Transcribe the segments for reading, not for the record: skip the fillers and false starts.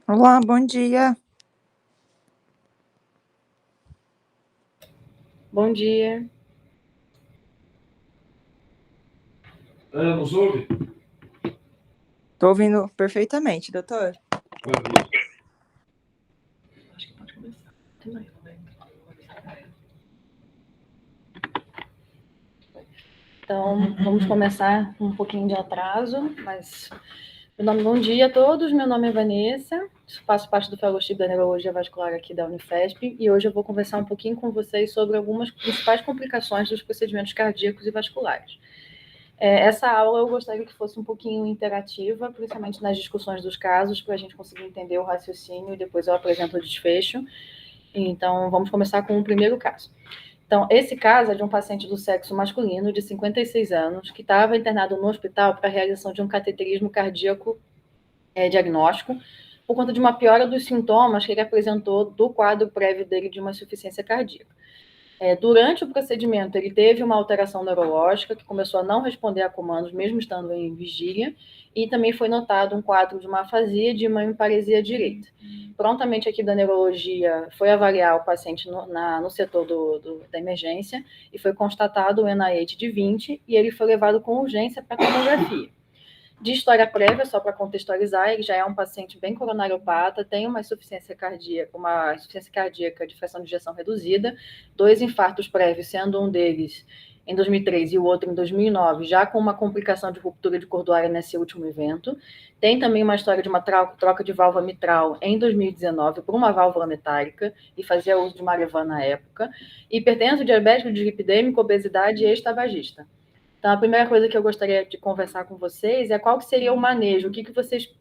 Olá, bom dia. Bom dia. Ana, nos ouve? Tô ouvindo perfeitamente, doutor. Maravilha. Acho que pode começar. Também, né? Então, vamos começar com um pouquinho de atraso, mas bom dia a todos, meu nome é Vanessa, faço parte do Fellowship da Neurologia Vascular aqui da Unifesp, e hoje eu vou conversar um pouquinho com vocês sobre algumas principais complicações dos procedimentos cardíacos e vasculares. Essa aula eu gostaria que fosse um pouquinho interativa, principalmente nas discussões dos casos, para a gente conseguir entender o raciocínio e depois eu apresento o desfecho. Então, vamos começar com o primeiro caso. Então, esse caso é de um paciente do sexo masculino, de 56 anos, que estava internado no hospital para a realização de um cateterismo cardíaco diagnóstico, por conta de uma piora dos sintomas que ele apresentou do quadro prévio dele de uma insuficiência cardíaca. Durante o procedimento, ele teve uma alteração neurológica, que começou a não responder a comandos, mesmo estando em vigília, e também foi notado um quadro de uma afasia de uma hemiparesia direita. Prontamente, a equipe da neurologia foi avaliar o paciente no setor da emergência, e foi constatado o NIH de 20, e ele foi levado com urgência para tomografia. De história prévia, só para contextualizar, ele já é um paciente bem coronariopata, tem uma insuficiência cardíaca de fração de ejeção reduzida, 2 infartos prévios, sendo um deles em 2003 e o outro em 2009, já com uma complicação de ruptura de cordoária nesse último evento. Tem também uma história de uma troca de válvula mitral em 2019 por uma válvula metálica e fazia uso de Marevan na época. Hipertenso, diabético, dislipidêmico, obesidade e ex-tabagista. Então, a primeira coisa que eu gostaria de conversar com vocês é qual que seria o manejo, o que vocês,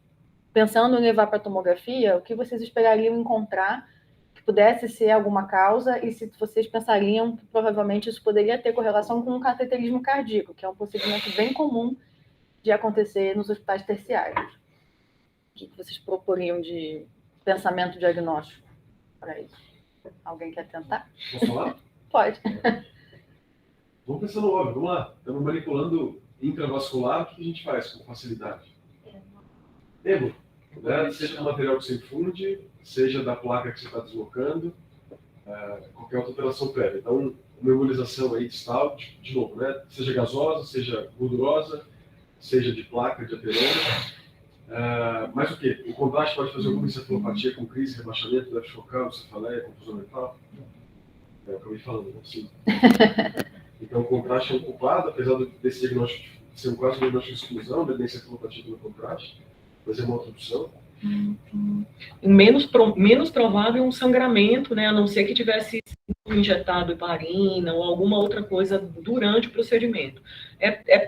pensando em levar para a tomografia, o que vocês esperariam encontrar que pudesse ser alguma causa e se vocês pensariam que provavelmente isso poderia ter correlação com um cateterismo cardíaco, que é um procedimento bem comum de acontecer nos hospitais terciários. O que vocês proporiam de pensamento diagnóstico para isso? Alguém quer tentar? Posso falar? Pode. Vamos pensar no óbvio, vamos lá. Estamos manipulando intravascular, o que a gente faz com facilidade? Emo, né? Seja do material que você infunde, seja da placa que você está deslocando, qualquer outra operação prévia. Então, uma embolização aí distal, de novo, né? Seja gasosa, seja gordurosa, seja de placa, de ateroma. Mas o quê? O contraste pode fazer alguma encefalopatia com crise, rebaixamento, leve chocal, cefaleia, confusão mental? Eu acabei falando, né? Sim. Então, o contraste é um culpado, apesar desse diagnóstico ser um quase diagnóstico de exclusão, da encefalopatia pelo contraste, mas é uma outra opção. Menos provável um sangramento, né, a não ser que tivesse sido injetado heparina ou alguma outra coisa durante o procedimento.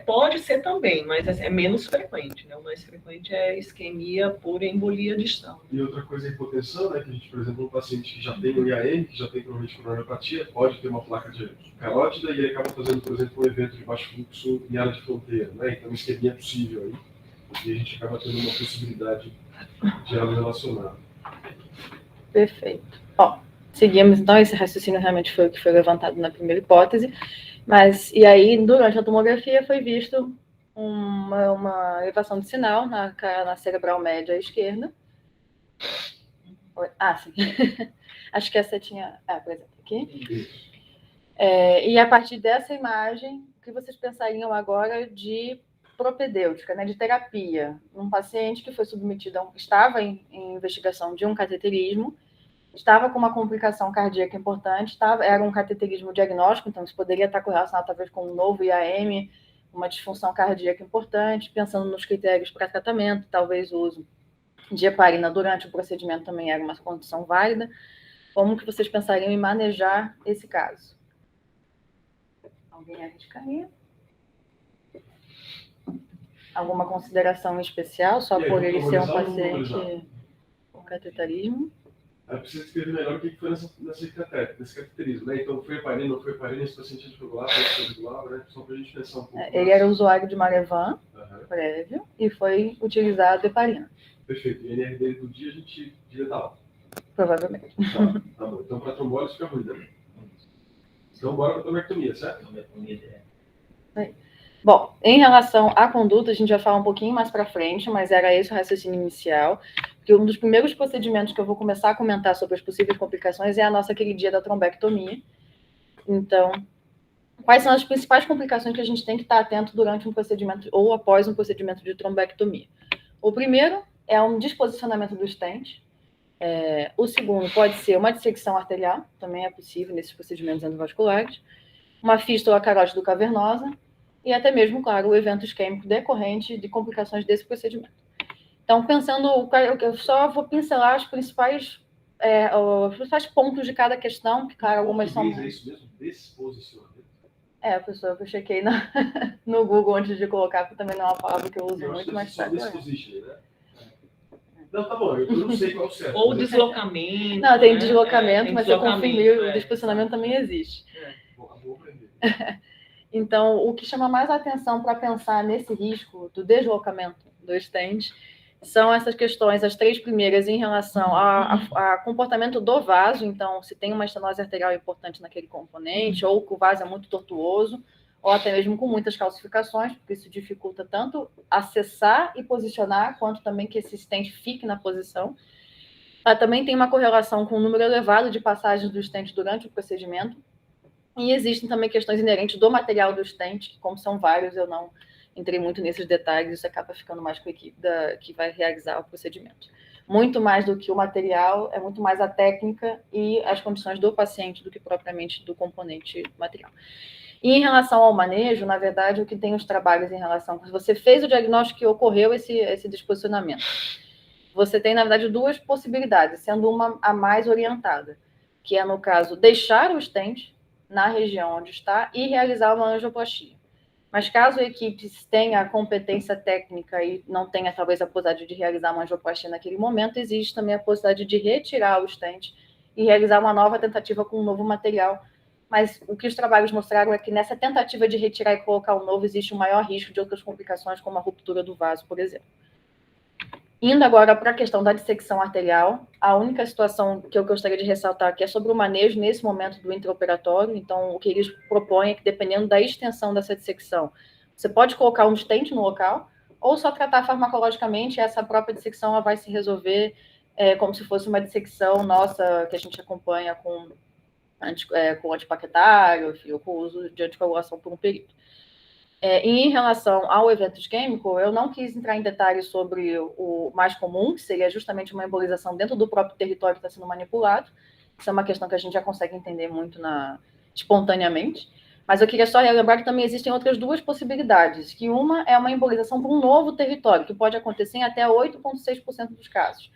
Pode ser também, mas é menos frequente, né? O mais frequente é isquemia por embolia distal. E outra coisa é a hipotensão, né, que a gente, por exemplo, um paciente que já tem o IAM, que já tem provavelmente coronariopatia, pode ter uma placa de carótida e ele acaba fazendo, por exemplo, um evento de baixo fluxo em área de fronteira, né? Então, isquemia é possível aí, e a gente acaba tendo uma possibilidade de algo relacionado. Perfeito. Seguimos, então, esse raciocínio realmente foi o que foi levantado na primeira hipótese, e aí, durante a tomografia, foi visto uma elevação de sinal na cerebral média à esquerda. Sim. Acho que essa tinha... por exemplo, aqui. E a partir dessa imagem, o que vocês pensariam agora de propedêutica, né, de terapia? Um paciente que foi submetido estava em investigação de um cateterismo, estava com uma complicação cardíaca importante, era um cateterismo diagnóstico, então isso poderia estar correlacionado talvez com um novo IAM, uma disfunção cardíaca importante, pensando nos critérios para tratamento, talvez o uso de heparina durante o procedimento também era uma condição válida. Como que vocês pensariam em manejar esse caso? Alguém arriscaria? Alguma consideração especial, só por ele ser um paciente com cateterismo? Precisa descrever melhor o que foi nesse cateterismo, né? Então, foi heparina, não foi heparina, esse paciente anticoagular, né? Só para a gente pensar um pouco. Ele era usuário de Marevan, prévio, e foi utilizado heparina. Perfeito. E a NR dele do dia a gente devia estar lá. Provavelmente. Tá bom. Então, para trombólise fica ruim, né? Então, bora para a tomectomia, certo? Bom, em relação à conduta, a gente vai falar um pouquinho mais para frente, mas era esse o raciocínio inicial. que um dos primeiros procedimentos que eu vou começar a comentar sobre as possíveis complicações é a nossa queridinha da trombectomia. Então, quais são as principais complicações que a gente tem que estar atento durante um procedimento ou após um procedimento de trombectomia? O primeiro é um desposicionamento do stent. O segundo pode ser uma dissecção arterial, também é possível nesses procedimentos endovasculares, uma fístula carótido cavernosa e até mesmo, claro, o evento isquêmico decorrente de complicações desse procedimento. Então, pensando, eu só vou pincelar os principais pontos de cada questão, que, claro, algumas são... É isso mesmo? Desposicionamento? Professor, eu chequei no Google antes de colocar, porque também não é uma palavra que eu uso muito, mas tá. Disposition, né? Não, tá bom, eu não sei qual é o certo. Ou deslocamento. Não, tem né? deslocamento, Tem mas eu confirmei, o é. desposicionamento também existe. Vou aprender. Então, o que chama mais atenção para pensar nesse risco do deslocamento do stent são essas questões, as três primeiras, em relação ao comportamento do vaso. Então, se tem uma estenose arterial importante naquele componente, ou que o vaso é muito tortuoso, ou até mesmo com muitas calcificações, porque isso dificulta tanto acessar e posicionar, quanto também que esse stent fique na posição. Também tem uma correlação com o número elevado de passagens do stent durante o procedimento. E existem também questões inerentes do material do stent, que, como são vários, eu não entrei muito nesses detalhes, isso acaba ficando mais com a equipe que vai realizar o procedimento. Muito mais do que o material, é muito mais a técnica e as condições do paciente do que propriamente do componente material. E em relação ao manejo, na verdade, o que tem os trabalhos em relação... Se você fez o diagnóstico que ocorreu esse desposicionamento, você tem, na verdade, duas possibilidades, sendo uma a mais orientada, que é, no caso, deixar o stent na região onde está e realizar uma angioplastia. Mas caso a equipe tenha a competência técnica e não tenha, talvez, a possibilidade de realizar uma angioplastia naquele momento, existe também a possibilidade de retirar o stent e realizar uma nova tentativa com um novo material. Mas o que os trabalhos mostraram é que nessa tentativa de retirar e colocar um novo, existe um maior risco de outras complicações, como a ruptura do vaso, por exemplo. Indo agora para a questão da dissecção arterial, a única situação que eu gostaria de ressaltar aqui é sobre o manejo nesse momento do intraoperatório. Então, o que eles propõem é que, dependendo da extensão dessa dissecção, você pode colocar um stent no local, ou só tratar farmacologicamente, e essa própria dissecção ela vai se resolver como se fosse uma dissecção nossa, que a gente acompanha com antipaquetário, ou com o uso de anticoagulação por um período. Em relação ao evento isquêmico, eu não quis entrar em detalhes sobre o mais comum, que seria justamente uma embolização dentro do próprio território que está sendo manipulado. Isso é uma questão que a gente já consegue entender muito espontaneamente. Mas eu queria só relembrar que também existem outras duas possibilidades, que uma é uma embolização por um novo território, que pode acontecer em até 8,6% dos casos.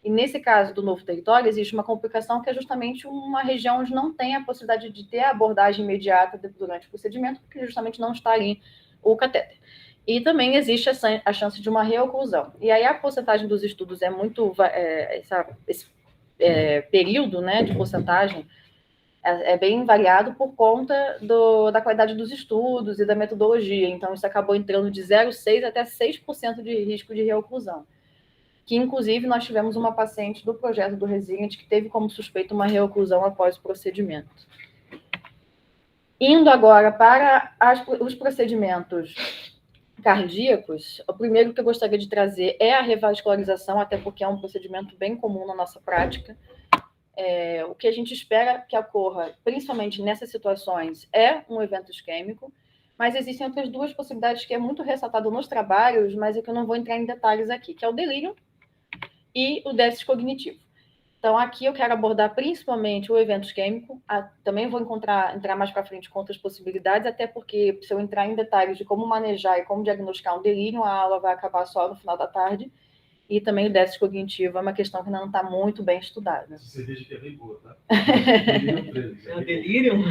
E nesse caso do novo território, existe uma complicação que é justamente uma região onde não tem a possibilidade de ter a abordagem imediata durante o procedimento, porque justamente não está ali o catéter. E também existe a chance de uma reoclusão. E aí a porcentagem dos estudos é muito... esse período, né, de porcentagem é bem variado por conta da qualidade dos estudos e da metodologia. Então, isso acabou entrando de 0,6% até 6% de risco de reoclusão. Que, inclusive, nós tivemos uma paciente do projeto do Resilient que teve como suspeito uma reoclusão após o procedimento. Indo agora para os procedimentos cardíacos, o primeiro que eu gostaria de trazer é a revascularização, até porque é um procedimento bem comum na nossa prática. O que a gente espera que ocorra, principalmente nessas situações, é um evento isquêmico, mas existem outras duas possibilidades que é muito ressaltado nos trabalhos, mas é que eu não vou entrar em detalhes aqui, que é o delírio e o déficit cognitivo. Então, aqui eu quero abordar principalmente o evento isquêmico. Também vou entrar mais para frente com outras possibilidades, até porque se eu entrar em detalhes de como manejar e como diagnosticar um delírio, a aula vai acabar só no final da tarde. E também o déficit cognitivo é uma questão que ainda não está muito bem estudada. Essa cerveja aqui é bem boa, tá? É o delírio?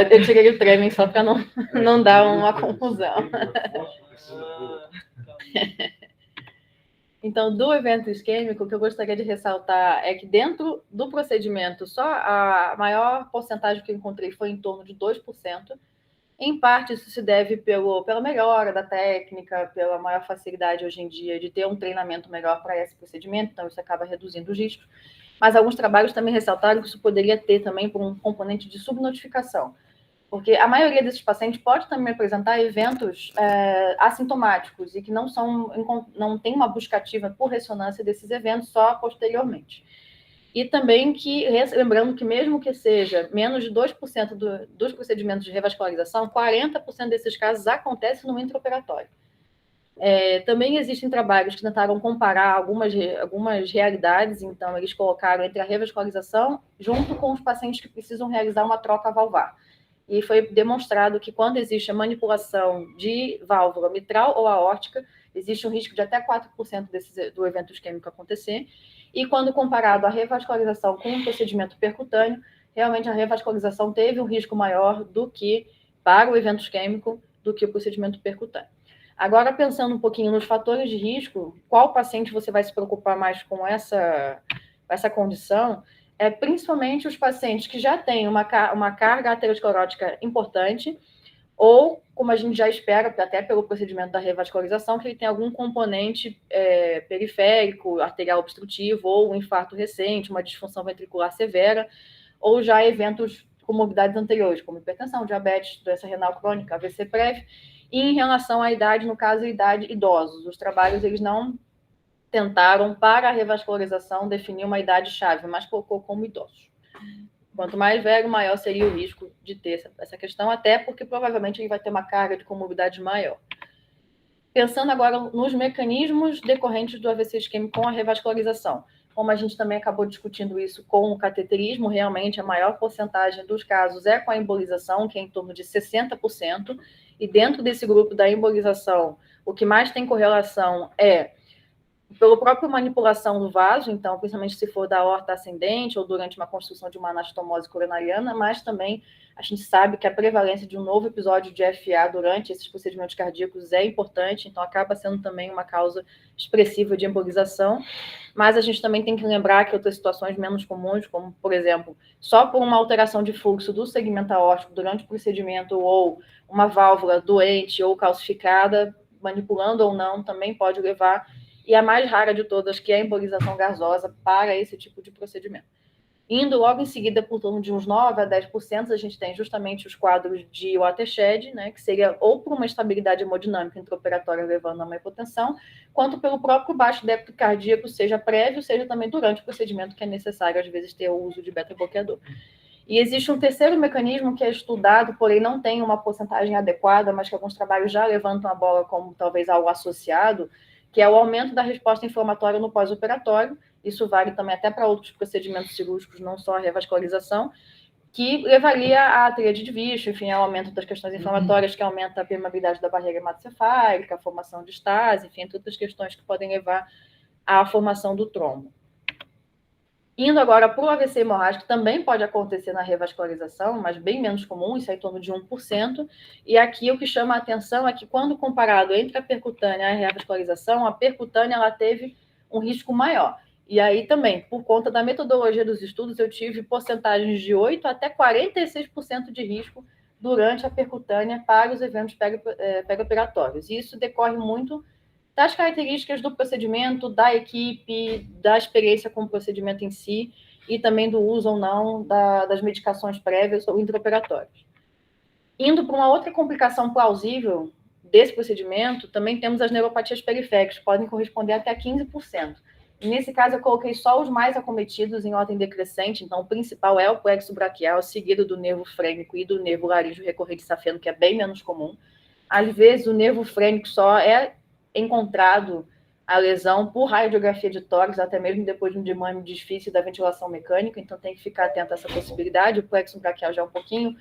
Eu tirei o tremem só para não dar uma confusão. Então, do evento isquêmico, o que eu gostaria de ressaltar é que dentro do procedimento, só a maior porcentagem que eu encontrei foi em torno de 2%. Em parte, isso se deve pela melhora da técnica, pela maior facilidade hoje em dia de ter um treinamento melhor para esse procedimento, então isso acaba reduzindo os riscos. Mas alguns trabalhos também ressaltaram que isso poderia ter também por um componente de subnotificação. Porque a maioria desses pacientes pode também apresentar eventos assintomáticos e que não tem uma busca ativa por ressonância desses eventos só posteriormente. E também lembrando que mesmo que seja menos de 2% dos procedimentos de revascularização, 40% desses casos acontecem no intraoperatório. Também existem trabalhos que tentaram comparar algumas realidades, então eles colocaram entre a revascularização junto com os pacientes que precisam realizar uma troca valvar. E foi demonstrado que quando existe a manipulação de válvula mitral ou aórtica, existe um risco de até 4% do evento isquêmico acontecer. E quando comparado a revascularização com um procedimento percutâneo, realmente a revascularização teve um risco maior para o evento isquêmico do que o procedimento percutâneo. Agora, pensando um pouquinho nos fatores de risco, qual paciente você vai se preocupar mais com essa condição? Principalmente os pacientes que já têm uma carga aterosclerótica importante, ou, como a gente já espera, até pelo procedimento da revascularização, que ele tem algum componente periférico, arterial obstrutivo, ou um infarto recente, uma disfunção ventricular severa, ou já eventos com comorbidades anteriores, como hipertensão, diabetes, doença renal crônica, AVC prévio. E em relação à idade, no caso, idade idosos, os trabalhos eles não tentaram, para a revascularização, definir uma idade-chave, mas colocou como idosos. Quanto mais velho, maior seria o risco de ter essa questão, até porque provavelmente ele vai ter uma carga de comorbidade maior. Pensando agora nos mecanismos decorrentes do AVC isquêmico com a revascularização. Como a gente também acabou discutindo isso com o cateterismo, realmente a maior porcentagem dos casos é com a embolização, que é em torno de 60%, e dentro desse grupo da embolização, o que mais tem correlação é pela própria manipulação do vaso, então, principalmente se for da aorta ascendente ou durante uma construção de uma anastomose coronariana, mas também a gente sabe que a prevalência de um novo episódio de FA durante esses procedimentos cardíacos é importante, então acaba sendo também uma causa expressiva de embolização, mas a gente também tem que lembrar que outras situações menos comuns, como, por exemplo, só por uma alteração de fluxo do segmento aórtico durante o procedimento ou uma válvula doente ou calcificada, manipulando ou não, também pode levar, e a mais rara de todas, que é a embolização gasosa, para esse tipo de procedimento. Indo logo em seguida, por torno de uns 9% a 10%, a gente tem justamente os quadros de watershed, né, que seria ou por uma estabilidade hemodinâmica intraoperatória levando a uma hipotensão, quanto pelo próprio baixo débito cardíaco, seja prévio, seja também durante o procedimento, que é necessário, às vezes, ter o uso de beta-bloqueador. E existe um terceiro mecanismo que é estudado, porém não tem uma porcentagem adequada, mas que alguns trabalhos já levantam a bola como talvez algo associado, que é o aumento da resposta inflamatória no pós-operatório. Isso vale também até para outros procedimentos cirúrgicos, não só a revascularização, que levaria à tríade de Virchow, enfim, ao aumento das questões inflamatórias, que aumenta a permeabilidade da barreira hematocefálica, a formação de estase, enfim, entre outras questões que podem levar à formação do trombo. Indo agora para o AVC hemorrágico, também pode acontecer na revascularização, mas bem menos comum, isso é em torno de 1%. E aqui o que chama a atenção é que, quando comparado entre a percutânea e a revascularização, a percutânea ela teve um risco maior. E aí também, por conta da metodologia dos estudos, eu tive porcentagens de 8% até 46% de risco durante a percutânea para os eventos perioperatórios. E isso decorre muito das características do procedimento, da equipe, da experiência com o procedimento em si, e também do uso ou não das medicações prévias ou intraoperatórias. Indo para uma outra complicação plausível desse procedimento, também temos as neuropatias periféricas, que podem corresponder até a 15%. E nesse caso, eu coloquei só os mais acometidos em ordem decrescente, então o principal é o plexo braquial, seguido do nervo frênico e do nervo laríngeo recorrente safeno, que é bem menos comum. Às vezes, o nervo frênico só é encontrado a lesão por radiografia de tórax, até mesmo depois de um desmame difícil da ventilação mecânica, então tem que ficar atento a essa possibilidade. O plexo braquial já é um pouquinho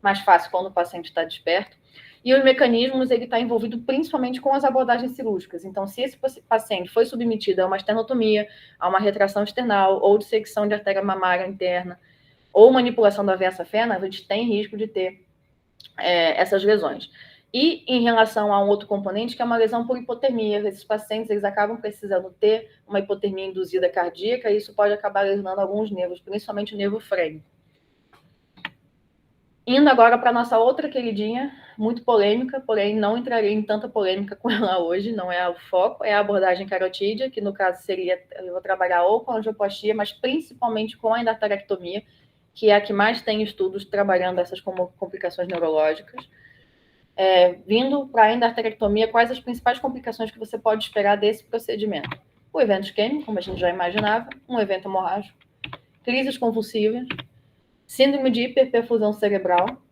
mais fácil quando o paciente está desperto. E os mecanismos, ele está envolvido principalmente com as abordagens cirúrgicas. Então, se esse paciente foi submetido a uma esternotomia, a uma retração external, ou dissecção de artéria mamária interna, ou manipulação da veia safena, a gente tem risco de ter essas lesões. E em relação a um outro componente, que é uma lesão por hipotermia, esses pacientes eles acabam precisando ter uma hipotermia induzida cardíaca, e isso pode acabar lesionando alguns nervos, principalmente o nervo frênico. Indo agora para a nossa outra queridinha, muito polêmica, porém não entrarei em tanta polêmica com ela hoje, não é o foco, é a abordagem carotídea, que no caso seria, eu vou trabalhar ou com angioplastia, mas principalmente com a endarterectomia, que é a que mais tem estudos trabalhando essas complicações neurológicas. Vindo para a endarterectomia, quais as principais complicações que você pode esperar desse procedimento? O evento isquêmico, como a gente já imaginava, um evento hemorrágico, crises convulsivas, síndrome de hiperperfusão cerebral,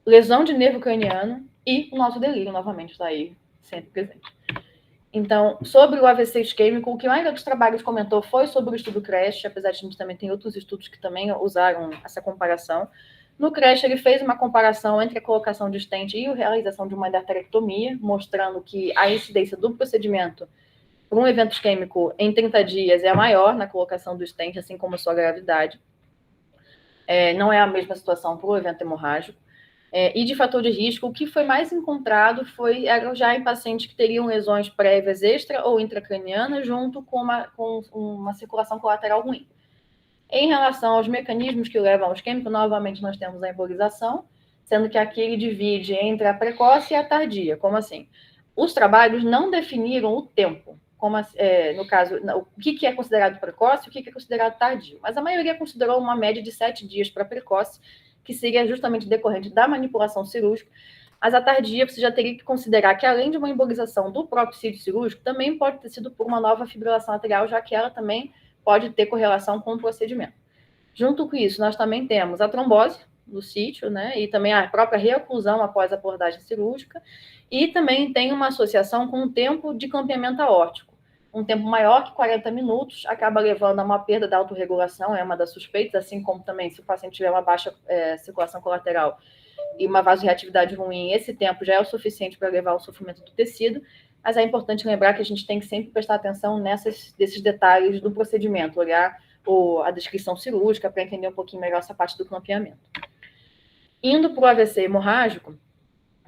lesão de nervo craniano e o nosso delírio, novamente, está aí sempre presente. Então, sobre o AVC isquêmico, o que a maioria dos trabalhos comentou foi sobre o estudo CRASH, apesar de a gente também tem outros estudos que também usaram essa comparação. No CRASH, ele fez uma comparação entre a colocação de stent e a realização de uma endarterectomia, mostrando que a incidência do procedimento por um evento isquêmico em 30 dias é maior na colocação do stent, assim como a sua gravidade. Não é a mesma situação para o evento hemorrágico. E de fator de risco, o que foi mais encontrado era já em pacientes que teriam lesões prévias extra ou intracranianas, junto com uma circulação colateral ruim. Em relação aos mecanismos que levam ao isquêmico, novamente nós temos a embolização, sendo que aqui ele divide entre a precoce e a tardia. Como assim? Os trabalhos não definiram o tempo, no caso, o que é considerado precoce e o que é considerado tardio. Mas a maioria considerou uma média de 7 dias para precoce, que seria justamente decorrente da manipulação cirúrgica. Mas a tardia, você já teria que considerar que, além de uma embolização do próprio sítio cirúrgico, também pode ter sido por uma nova fibrilação atrial, já que ela também pode ter correlação com o procedimento. Junto com isso, nós também temos a trombose do sítio, né, e também a própria reoclusão após a abordagem cirúrgica, e também tem uma associação com o tempo de clampeamento aórtico. Um tempo maior que 40 minutos acaba levando a uma perda da autorregulação, é uma das suspeitas, assim como também se o paciente tiver uma baixa circulação colateral e uma vasoreatividade ruim, esse tempo já é o suficiente para levar ao sofrimento do tecido, mas é importante lembrar que a gente tem que sempre prestar atenção desses detalhes do procedimento, olhar a descrição cirúrgica para entender um pouquinho melhor essa parte do clampeamento. Indo para o AVC hemorrágico,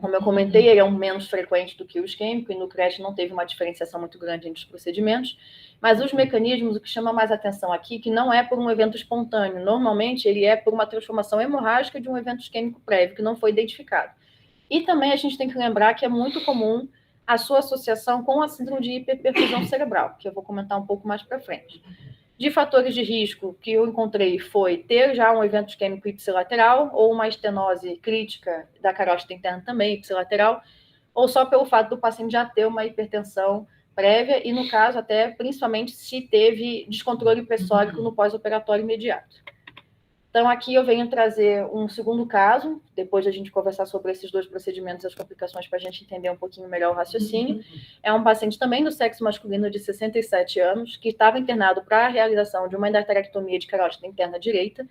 como eu comentei, ele é menos frequente do que o isquêmico, e no CRASH não teve uma diferenciação muito grande entre os procedimentos, mas os mecanismos, o que chama mais atenção aqui, que não é por um evento espontâneo, normalmente ele é por uma transformação hemorrágica de um evento isquêmico prévio, que não foi identificado. E também a gente tem que lembrar que é muito comum a sua associação com a síndrome de hiperperfusão cerebral, que eu vou comentar um pouco mais para frente. De fatores de risco que eu encontrei foi ter já um evento isquêmico ipsilateral ou uma estenose crítica da carótida interna também ipsilateral, ou só pelo fato do paciente já ter uma hipertensão prévia e, no caso, até principalmente se teve descontrole pressórico no pós-operatório imediato. Então, aqui eu venho trazer um segundo caso, depois da gente conversar sobre esses dois procedimentos e as complicações para a gente entender um pouquinho melhor o raciocínio. É um paciente também do sexo masculino de 67 anos, que estava internado para a realização de uma endarterectomia de carótida interna direita.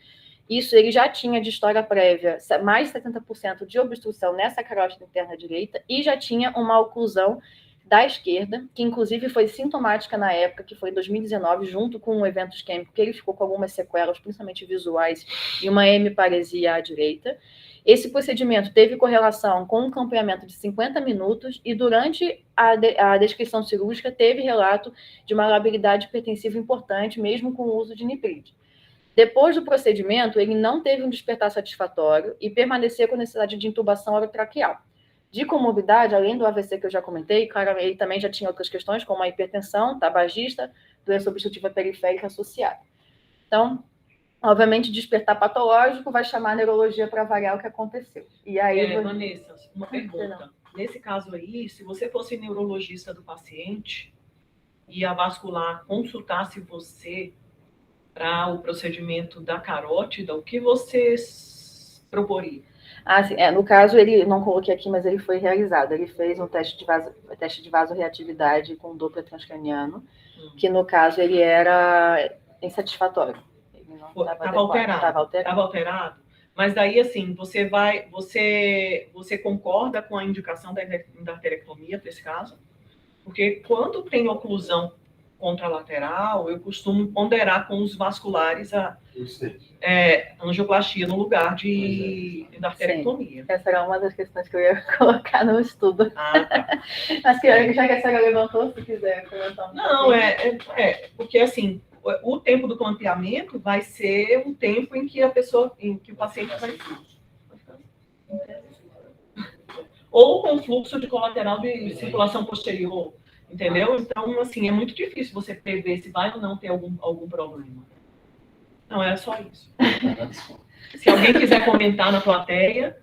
Isso ele já tinha de história prévia mais de 70% de obstrução nessa carótida interna direita e já tinha uma oclusão da esquerda, que inclusive foi sintomática na época, que foi em 2019, junto com um evento isquêmico, que ele ficou com algumas sequelas, principalmente visuais, e uma hemiparesia à direita. Esse procedimento teve correlação com um campeamento de 50 minutos e durante a descrição cirúrgica teve relato de uma labilidade hipertensiva importante, mesmo com o uso de nipride. Depois do procedimento, ele não teve um despertar satisfatório e permaneceu com necessidade de intubação orotraqueal. De comorbidade, além do AVC que eu já comentei, claro, ele também já tinha outras questões, como a hipertensão, tabagista, doença obstrutiva periférica associada. Então, obviamente, despertar patológico vai chamar a neurologia para avaliar o que aconteceu. E aí, Vanessa, uma pergunta. Nesse caso aí, se você fosse neurologista do paciente e a vascular consultasse você para o procedimento da carótida, o que você proporia? Sim, no caso, ele não coloquei aqui, mas ele foi realizado. Ele fez um teste de vasorreatividade com Doppler transcraniano, que no caso ele era insatisfatório. Estava alterado. Mas daí, assim, você concorda com a indicação da endarterectomia para esse caso? Porque quando tem oclusão contralateral, eu costumo ponderar com os vasculares a angioplastia no lugar de endarterectomia. Essa era uma das questões que eu ia colocar no estudo. Tá. Mas já que a senhora levantou, se quiser comentar. Não, porque assim, o tempo do clampeamento vai ser um tempo em que o paciente vai ou com fluxo de colateral de circulação posterior. Entendeu? Então, assim, é muito difícil você prever se vai ou não ter algum problema. Não, era só isso. Se alguém quiser comentar na plateia.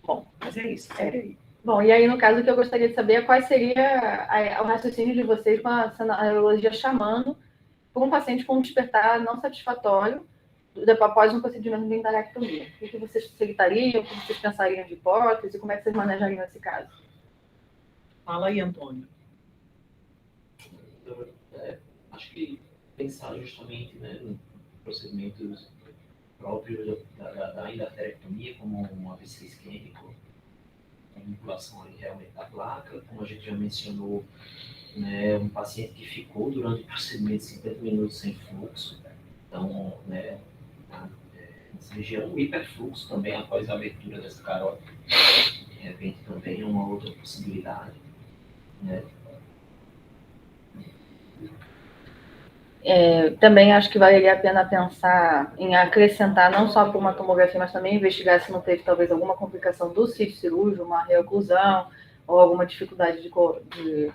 Bom, mas é isso. Segue aí. Bom, e aí, no caso, o que eu gostaria de saber é qual seria o raciocínio de vocês com a neurologia chamando por um paciente com um despertar não satisfatório após um procedimento de endaractomia. O que vocês facilitariam, o que vocês pensariam de hipótese, como é que vocês manejariam esse caso? Fala aí, Antônio. Acho que pensar justamente, né, em procedimentos próprios da endarterectomia, como um AVC isquêmico, a manipulação ali realmente da placa, como a gente já mencionou, né, um paciente que ficou durante o procedimento 50 minutos sem fluxo, então, né, nessa região, o hiperfluxo também após a abertura dessa carótida, de repente também é uma outra possibilidade, né. Também acho que valeria a pena pensar em acrescentar, não só por uma tomografia, mas também investigar se não teve talvez alguma complicação do sítio cirúrgico, uma reoclusão, ou alguma dificuldade de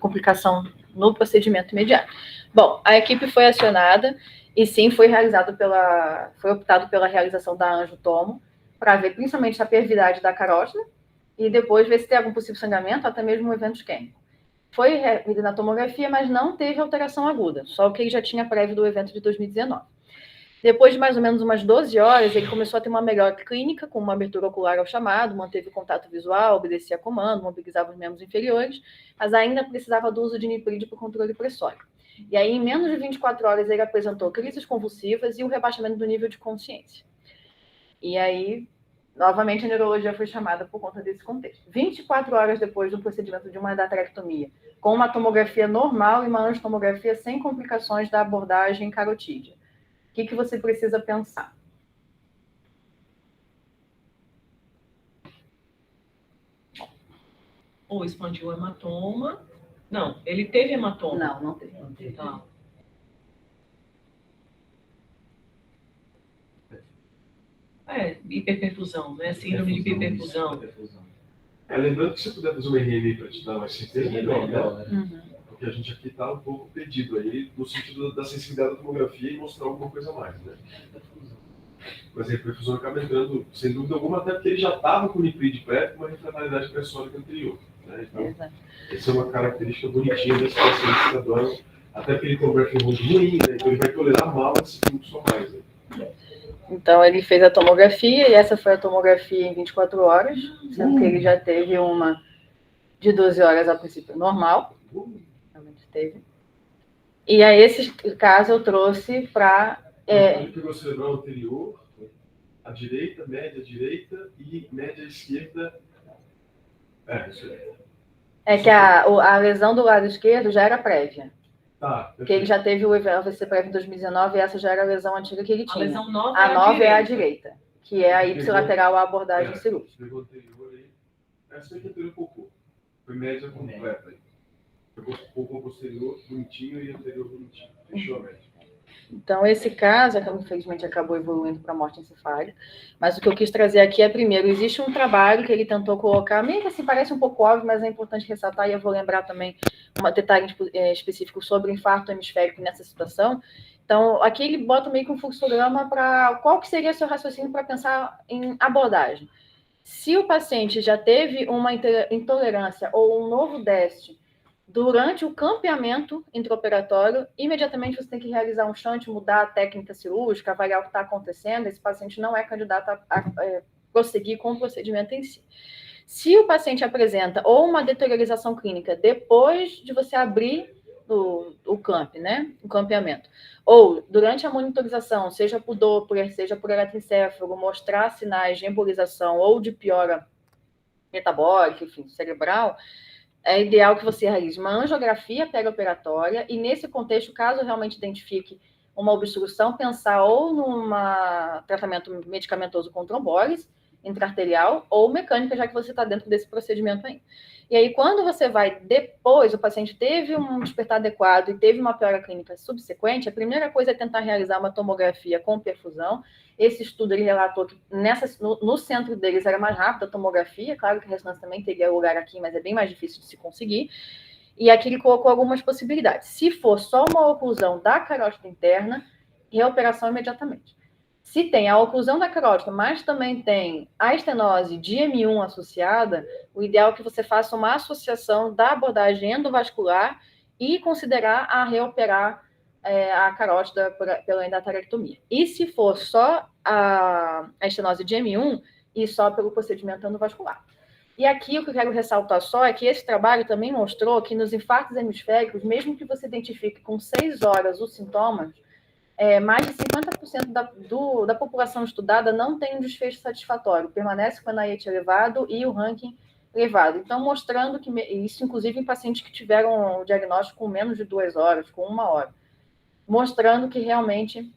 complicação no procedimento imediato. Bom, a equipe foi acionada e sim foi optado pela realização da angiotomo para ver principalmente a pervividade da carótida e depois ver se tem algum possível sangramento, até mesmo um evento isquêmico. Foi realizada na tomografia, mas não teve alteração aguda, só o que ele já tinha prévio do evento de 2019. Depois de mais ou menos umas 12 horas, ele começou a ter uma melhora clínica, com uma abertura ocular ao chamado, manteve contato visual, obedecia a comando, mobilizava os membros inferiores, mas ainda precisava do uso de nipride para o controle pressórico. E aí, em menos de 24 horas, ele apresentou crises convulsivas e o rebaixamento do nível de consciência. E aí, novamente, a neurologia foi chamada por conta desse contexto. 24 horas depois do procedimento de uma endarterectomia, com uma tomografia normal e uma angiotomografia sem complicações da abordagem carotídea. O que você precisa pensar? Ou expandiu o hematoma. Não, ele teve hematoma. Não teve. Tá. Hiperperfusão, né? Síndrome de hiperperfusão. Lembrando que se você puder fazer uma RNA para te dar mais certeza, melhor, né? Uhum. Porque a gente aqui está um pouco perdido aí, no sentido da sensibilidade da tomografia e mostrar alguma coisa a mais, né? Mas a hiperfusão acaba entrando, sem dúvida alguma, até porque ele já estava com nipride pré, com uma refrataridade pressórica anterior, né? Então, essa é uma característica bonitinha desse paciente que adoram, até porque ele tem um breathing hold ruim, né? Então ele vai tolerar mal esse fluxo a mais, né? Então, ele fez a tomografia, e essa foi a tomografia em 24 horas, sendo que ele já teve uma de 12 horas a princípio normal. Realmente teve. E aí, esse caso eu trouxe para... Ele pegou o cerebral anterior, a direita, média direita e média esquerda. Isso aí. É que a lesão do lado esquerdo já era prévia. Tá, Porque ele já teve o AVC prévio em 2019 e essa já era a lesão antiga que ele tinha. A lesão nova a nova é a direita, que é a ipsilateral à abordagem cirúrgica. Pegou anterior aí. Essa aqui é anterior pouco. Foi média completa aí. Pegou pouco posterior, bonitinho, e anterior bonitinho. Fechou a média. Então, esse caso, infelizmente, acabou evoluindo para a morte encefálica. Mas o que eu quis trazer aqui é, primeiro, existe um trabalho que ele tentou colocar, meio que assim, parece um pouco óbvio, mas é importante ressaltar, e eu vou lembrar também um detalhe específico sobre o infarto hemisférico nessa situação. Então, aqui ele bota meio que um fluxograma para qual que seria seu raciocínio para pensar em abordagem. Se o paciente já teve uma intolerância ou um novo déficit durante o campeamento intraoperatório, imediatamente você tem que realizar um shunt, mudar a técnica cirúrgica, avaliar o que está acontecendo. Esse paciente não é candidato a prosseguir com o procedimento em si. Se o paciente apresenta ou uma deteriorização clínica depois de você abrir o camp, né, o campeamento, ou durante a monitorização, seja por Doppler, seja por eletroencefalo, mostrar sinais de embolização ou de piora metabólica, enfim, cerebral, é ideal que você realize uma angiografia perioperatória e, nesse contexto, caso realmente identifique uma obstrução, pensar ou num tratamento medicamentoso com trombólise intraarterial ou mecânica, já que você está dentro desse procedimento aí. E aí, quando você vai depois, o paciente teve um despertar adequado e teve uma piora clínica subsequente, a primeira coisa é tentar realizar uma tomografia com perfusão. Esse estudo ele relatou que no centro deles era mais rápida a tomografia, claro que a ressonância também teria lugar aqui, mas é bem mais difícil de se conseguir. E aqui ele colocou algumas possibilidades. Se for só uma oclusão da carótida interna, reoperação imediatamente. Se tem a oclusão da carótida, mas também tem a estenose de M1 associada, o ideal é que você faça uma associação da abordagem endovascular e considerar a reoperar a carótida pela endarterectomia. E se for só a estenose de M1, e só pelo procedimento endovascular. E aqui o que eu quero ressaltar só é que esse trabalho também mostrou que nos infartos hemisféricos, mesmo que você identifique com 6 horas os sintomas, mais de 50% da população estudada não tem um desfecho satisfatório, permanece com o NIH elevado e o ranking elevado. Então, mostrando que isso, inclusive, em pacientes que tiveram o diagnóstico com menos de 2 horas, com 1 hora, mostrando que realmente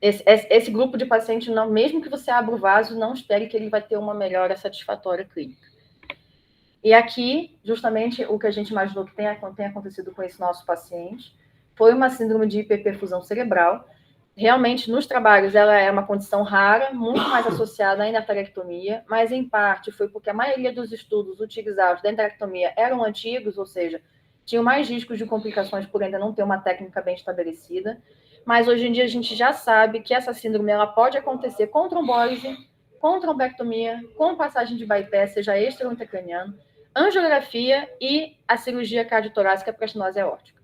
esse grupo de pacientes, não, mesmo que você abra o vaso, não espere que ele vai ter uma melhora satisfatória clínica. E aqui, justamente, o que a gente imaginou que tem acontecido com esse nosso paciente foi uma síndrome de hiperperfusão cerebral. Realmente, nos trabalhos, ela é uma condição rara, muito mais associada à endarterectomia, mas, em parte, foi porque a maioria dos estudos utilizados da endarterectomia eram antigos, ou seja, tinham mais riscos de complicações por ainda não ter uma técnica bem estabelecida. Mas, hoje em dia, a gente já sabe que essa síndrome ela pode acontecer com trombólise, com trombectomia, com passagem de bypass, seja extra ou intracraniano, angiografia e a cirurgia cardiotorácica para estenose aórtica.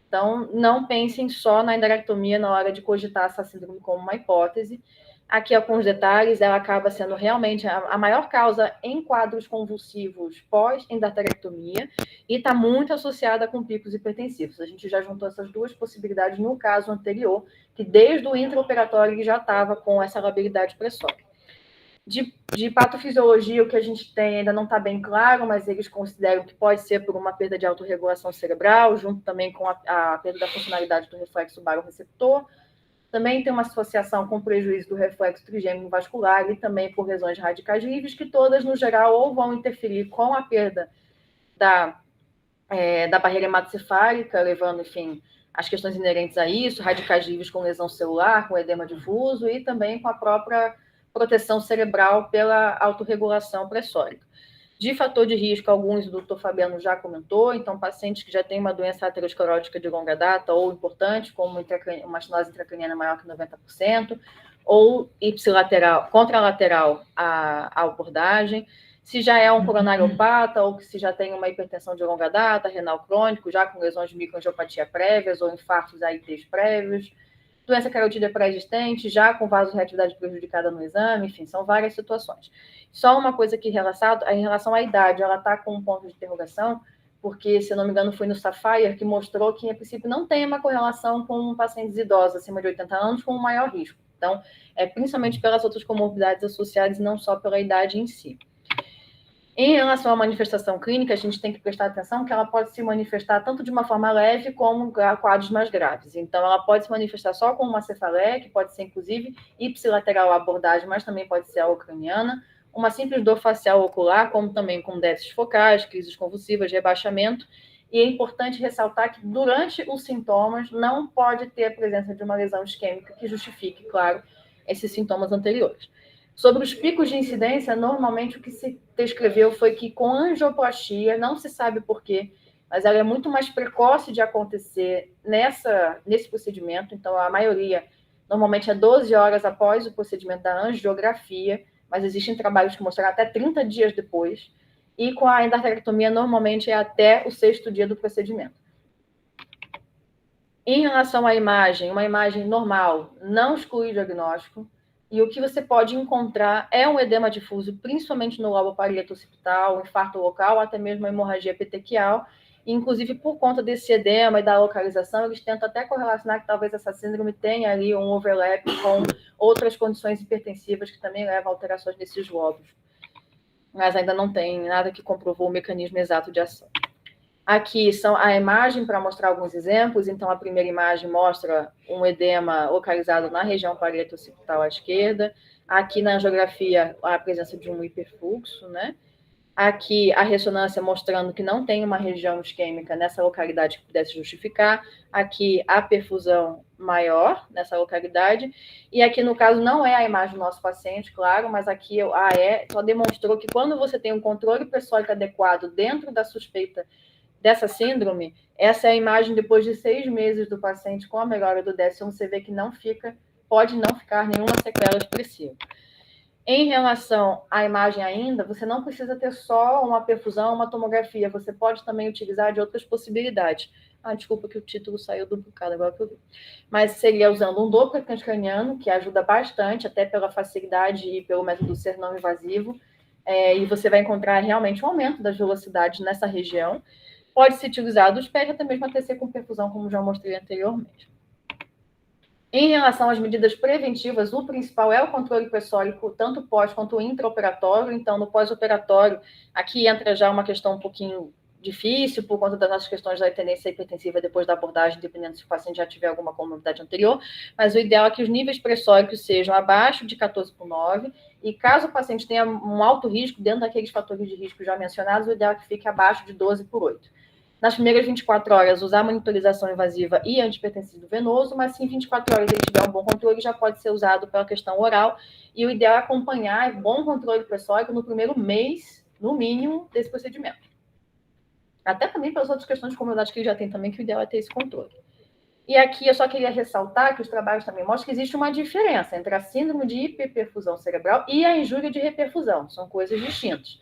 Então, não pensem só na endarterectomia na hora de cogitar essa síndrome como uma hipótese. Aqui, alguns detalhes, ela acaba sendo realmente a maior causa em quadros convulsivos pós-endarterectomia e está muito associada com picos hipertensivos. A gente já juntou essas duas possibilidades no caso anterior, que desde o intraoperatório ele já estava com essa labilidade pressórica. De patofisiologia, o que a gente tem ainda não está bem claro, mas eles consideram que pode ser por uma perda de autorregulação cerebral, junto também com a perda da funcionalidade do reflexo barorreceptor. Também tem uma associação com prejuízo do reflexo trigêmeo vascular e também por lesões radicais livres, que todas, no geral, ou vão interferir com a perda da barreira hematocefálica, levando, enfim, as questões inerentes a isso, radicais livres com lesão celular, com edema difuso e também com a própria proteção cerebral pela autorregulação pressórica. De fator de risco, alguns o doutor Fabiano já comentou, então pacientes que já têm uma doença aterosclerótica de longa data ou importante, como uma estenose intracraniana maior que 90%, ou ipsilateral, contralateral à abordagem, se já é um coronariopata ou se já tem uma hipertensão de longa data, renal crônico, já com lesões de microangiopatia prévias ou infartos AITs prévios, doença carotídea pré-existente, já com vasorreatividade prejudicada no exame, enfim, são várias situações. Só uma coisa que em relação à idade, ela está com um ponto de interrogação, porque, se eu não me engano, foi no Sapphire que mostrou que, a princípio, não tem uma correlação com pacientes idosos acima de 80 anos com um maior risco. Então, principalmente pelas outras comorbidades associadas e não só pela idade em si. Em relação à manifestação clínica, a gente tem que prestar atenção que ela pode se manifestar tanto de uma forma leve como quadros mais graves. Então, ela pode se manifestar só com uma cefaleia, que pode ser, inclusive, ipsilateral à abordagem, mas também pode ser craniana, uma simples dor facial ocular, como também com déficits focais, crises convulsivas, rebaixamento. E é importante ressaltar que, durante os sintomas, não pode ter a presença de uma lesão isquêmica que justifique, claro, esses sintomas anteriores. Sobre os picos de incidência, normalmente o que se descreveu foi que com angioplastia, não se sabe por quê, mas ela é muito mais precoce de acontecer nesse procedimento, então a maioria normalmente é 12 horas após o procedimento da angiografia, mas existem trabalhos que mostram até 30 dias depois, e com a endarterectomia normalmente é até o 6º dia do procedimento. Em relação à imagem, uma imagem normal não exclui o diagnóstico, e o que você pode encontrar é um edema difuso, principalmente no lobo parieto occipital, um infarto local, até mesmo a hemorragia petequial. E, inclusive, por conta desse edema e da localização, eles tentam até correlacionar que talvez essa síndrome tenha ali um overlap com outras condições hipertensivas que também levam a alterações nesses lobos. Mas ainda não tem nada que comprovou o mecanismo exato de ação. Aqui são a imagem para mostrar alguns exemplos. Então, a primeira imagem mostra um edema localizado na região parieto occipital à esquerda. Aqui na angiografia, a presença de um hiperfluxo, né? Aqui a ressonância mostrando que não tem uma região isquêmica nessa localidade que pudesse justificar. Aqui a perfusão maior nessa localidade. E aqui, no caso, não é a imagem do nosso paciente, claro, mas aqui a AE só demonstrou que quando você tem um controle pressórico adequado dentro da suspeita dessa síndrome, essa é a imagem depois de 6 meses do paciente com a melhora do décimo, você vê que não fica pode não ficar nenhuma sequela expressiva. Em relação à imagem ainda, você não precisa ter só uma perfusão, uma tomografia, você pode também utilizar de outras possibilidades. Desculpa que o título saiu duplicado agora que eu vi. Mas seria usando um Doppler transcraniano, que ajuda bastante, até pela facilidade e pelo método ser não invasivo, e você vai encontrar realmente um aumento das velocidades nessa região. Pode ser utilizado os pés, até mesmo a TC com perfusão, como já mostrei anteriormente. Em relação às medidas preventivas, o principal é o controle pressórico, tanto pós quanto intraoperatório. Então, no pós-operatório, aqui entra já uma questão um pouquinho difícil, por conta das nossas questões da tendência hipertensiva depois da abordagem, dependendo se o paciente já tiver alguma comorbidade anterior, mas o ideal é que os níveis pressóricos sejam abaixo de 14/9, e caso o paciente tenha um alto risco, dentro daqueles fatores de risco já mencionados, o ideal é que fique abaixo de 12/8. Nas primeiras 24 horas, usar monitorização invasiva e antihipertensivo venoso, mas se em 24 horas ele tiver um bom controle, já pode ser usado pela questão oral, e o ideal é acompanhar bom controle pressórico no primeiro mês, no mínimo, desse procedimento. Até também pelas outras questões de comorbidade que ele já tem também, que o ideal é ter esse controle. E aqui eu só queria ressaltar que os trabalhos também mostram que existe uma diferença entre a síndrome de hiperperfusão cerebral e a injúria de reperfusão. São coisas distintas.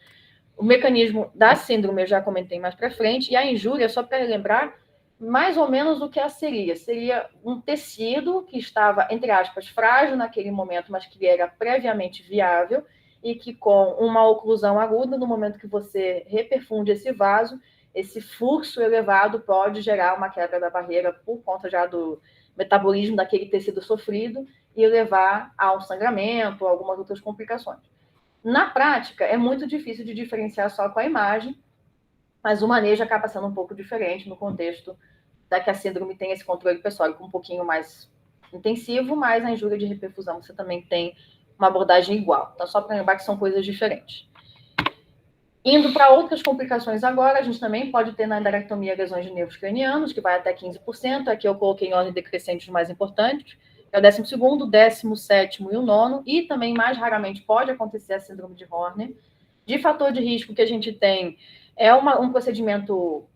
O mecanismo da síndrome eu já comentei mais para frente, e a injúria, só para lembrar, mais ou menos o que ela seria. Seria um tecido que estava, entre aspas, frágil naquele momento, mas que era previamente viável, e que com uma oclusão aguda, no momento que você reperfunde esse vaso, esse fluxo elevado pode gerar uma quebra da barreira por conta já do metabolismo daquele tecido sofrido e levar ao sangramento, a algumas outras complicações. Na prática, é muito difícil de diferenciar só com a imagem, mas o manejo acaba sendo um pouco diferente no contexto da que a síndrome tem esse controle pressórico um pouquinho mais intensivo, mas a injúria de reperfusão você também tem uma abordagem igual. Então, só para lembrar que são coisas diferentes. Indo para outras complicações agora, a gente também pode ter na endarterectomia lesões de nervos cranianos, que vai até 15%. Aqui eu coloquei em ordem decrescente os mais importantes. É o 12º, 17º e o 9º. E também, mais raramente, pode acontecer a síndrome de Horner. De fator de risco que a gente tem é um procedimento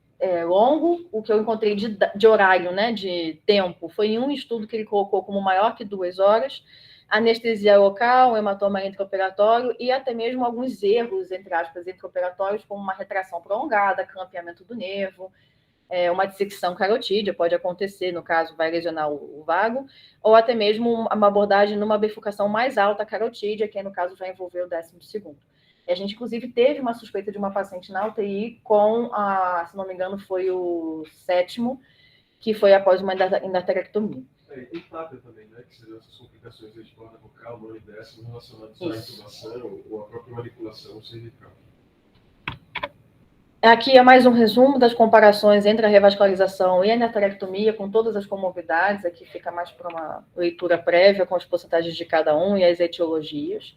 longo. O que eu encontrei de horário, né, de tempo, foi em um estudo que ele colocou como maior que 2 horas. Anestesia local, hematoma intraoperatório e até mesmo alguns erros, entre aspas, intraoperatórios, como uma retração prolongada, clampeamento do nervo, uma dissecção carotídea, pode acontecer, no caso, vai lesionar o vago, ou até mesmo uma abordagem numa bifurcação mais alta carotídea, que no caso já envolveu o 12º. E a gente, inclusive, teve uma suspeita de uma paciente na UTI com, se não me engano, foi o 7º, que foi após uma endarterectomia. E tem TAPIA também, né? Que seriam essas complicações de corda vocal, 9 e 10, relacionadas à intubação ou à própria manipulação cervical. Aqui é mais um resumo das comparações entre a revascularização e a endarterectomia, com todas as comorbidades. Aqui fica mais para uma leitura prévia, com as porcentagens de cada um e as etiologias.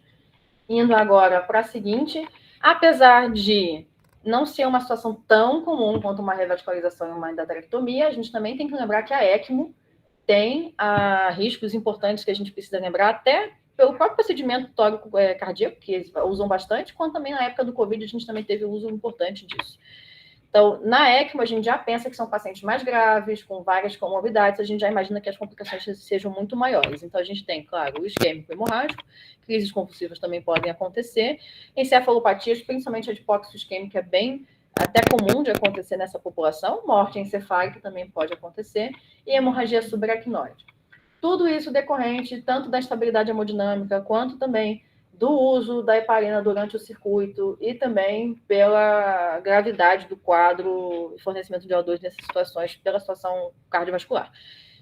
Indo agora para a seguinte, apesar de não ser uma situação tão comum quanto uma revascularização e uma endarterectomia, a gente também tem que lembrar que a ECMO tem riscos importantes que a gente precisa lembrar, até pelo próprio procedimento tórico cardíaco, que eles usam bastante, quanto também na época do Covid a gente também teve o uso importante disso. Então, na ECMO, a gente já pensa que são pacientes mais graves, com várias comorbidades, a gente já imagina que as complicações sejam muito maiores. Então, a gente tem, claro, o isquêmico hemorrágico, crises convulsivas também podem acontecer, encefalopatias, principalmente a hipóxia isquêmica, é bem até comum de acontecer nessa população, morte encefálica também pode acontecer, e hemorragia subaracnoide. Tudo isso decorrente tanto da instabilidade hemodinâmica, quanto também do uso da heparina durante o circuito e também pela gravidade do quadro e fornecimento de O2 nessas situações, pela situação cardiovascular.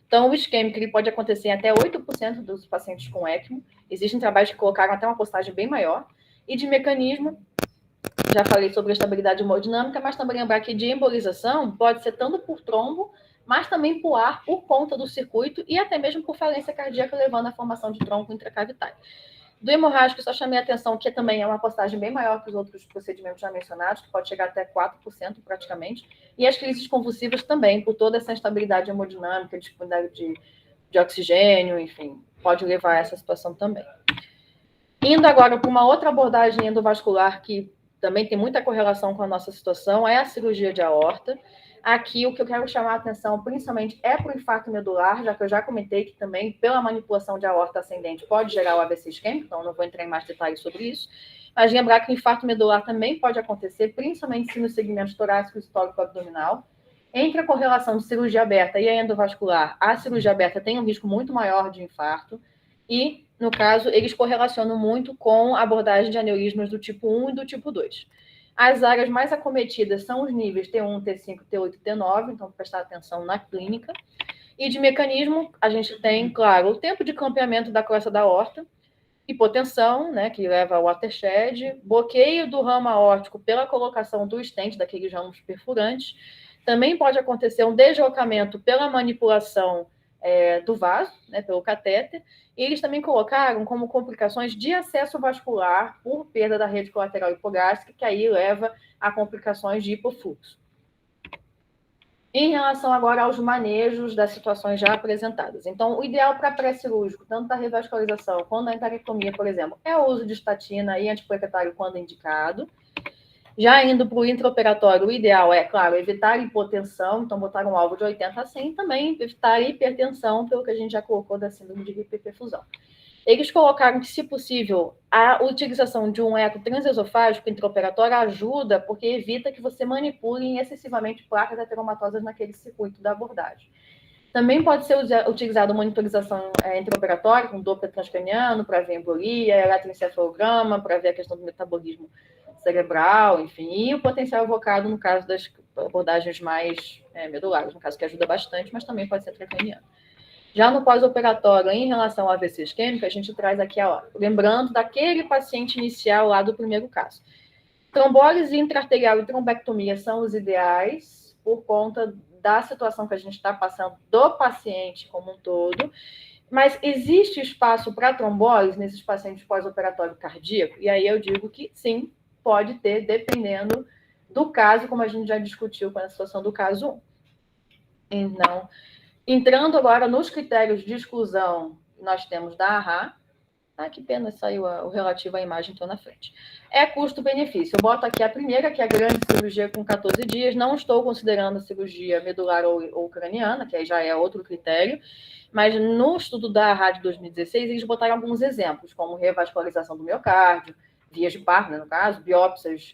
Então, o isquêmico ele pode acontecer em até 8% dos pacientes com ECMO. Existem trabalhos que colocaram até uma postagem bem maior. E de mecanismo, já falei sobre a estabilidade hemodinâmica, mas também lembrar que de embolização pode ser tanto por trombo, mas também por ar, por conta do circuito e até mesmo por falência cardíaca, levando à formação de tronco intracavitário. Do hemorrágico, só chamei a atenção que também é uma postagem bem maior que os outros procedimentos já mencionados, que pode chegar até 4% praticamente, e as crises convulsivas também, por toda essa instabilidade hemodinâmica, disponibilidade de oxigênio, enfim, pode levar a essa situação também. Indo agora para uma outra abordagem endovascular que também tem muita correlação com a nossa situação, é a cirurgia de aorta. Aqui, o que eu quero chamar a atenção, principalmente, é para o infarto medular, já que eu já comentei que também, pela manipulação de aorta ascendente, pode gerar o AVC isquêmico, então não vou entrar em mais detalhes sobre isso. Mas lembrar que o infarto medular também pode acontecer, principalmente se no segmento torácico e abdominal. Entre a correlação de cirurgia aberta e a endovascular, a cirurgia aberta tem um risco muito maior de infarto. E, no caso, eles correlacionam muito com a abordagem de aneurismas do tipo 1 e do tipo 2. As áreas mais acometidas são os níveis T1, T5, T8 e T9, então prestar atenção na clínica. E de mecanismo, a gente tem, claro, o tempo de clampeamento da crosta da aorta, hipotensão, né, que leva ao watershed, bloqueio do ramo aórtico pela colocação do stent, daqueles ramos perfurantes. Também pode acontecer um deslocamento pela manipulação do vaso, né, pelo catéter, e eles também colocaram como complicações de acesso vascular por perda da rede colateral hipogástrica, que aí leva a complicações de hipofluxo. Em relação agora aos manejos das situações já apresentadas. Então, o ideal para pré-cirúrgico, tanto da revascularização quanto da enterectomia, por exemplo, é o uso de estatina e antiplaquetário quando indicado. Já indo para o intraoperatório, o ideal é, claro, evitar hipotensão, então botar um alvo de 80 a 100, também evitar hipertensão, pelo que a gente já colocou da síndrome de hiperperfusão. Eles colocaram que, se possível, a utilização de um eco transesofágico intraoperatório ajuda, porque evita que você manipule excessivamente placas ateromatosas naquele circuito da abordagem. Também pode ser utilizado monitorização intraoperatória, com Doppler transcraniano, para ver embolia, eletroencefalograma, para ver a questão do metabolismo cerebral, enfim, e o potencial evocado no caso das abordagens mais medulares, no caso que ajuda bastante, mas também pode ser transcraniano. Já no pós-operatório, em relação ao AVC isquêmico, a gente traz aqui, ó, lembrando daquele paciente inicial lá do primeiro caso. Trombólise intraarterial e trombectomia são os ideais, por conta da situação que a gente está passando do paciente como um todo, mas existe espaço para trombólise nesses pacientes pós-operatório cardíaco? E aí eu digo que sim, pode ter, dependendo do caso, como a gente já discutiu com a situação do caso 1. Então, entrando agora nos critérios de exclusão, nós temos da AHA. Ah, que pena, saiu o relativo à imagem, estou na frente. É custo-benefício. Eu boto aqui a primeira, que é a grande cirurgia com 14 dias. Não estou considerando a cirurgia medular ou craniana, que aí já é outro critério. Mas no estudo da AHA de 2016, eles botaram alguns exemplos, como revascularização do miocárdio, vias de Parkinson, no caso, biópsias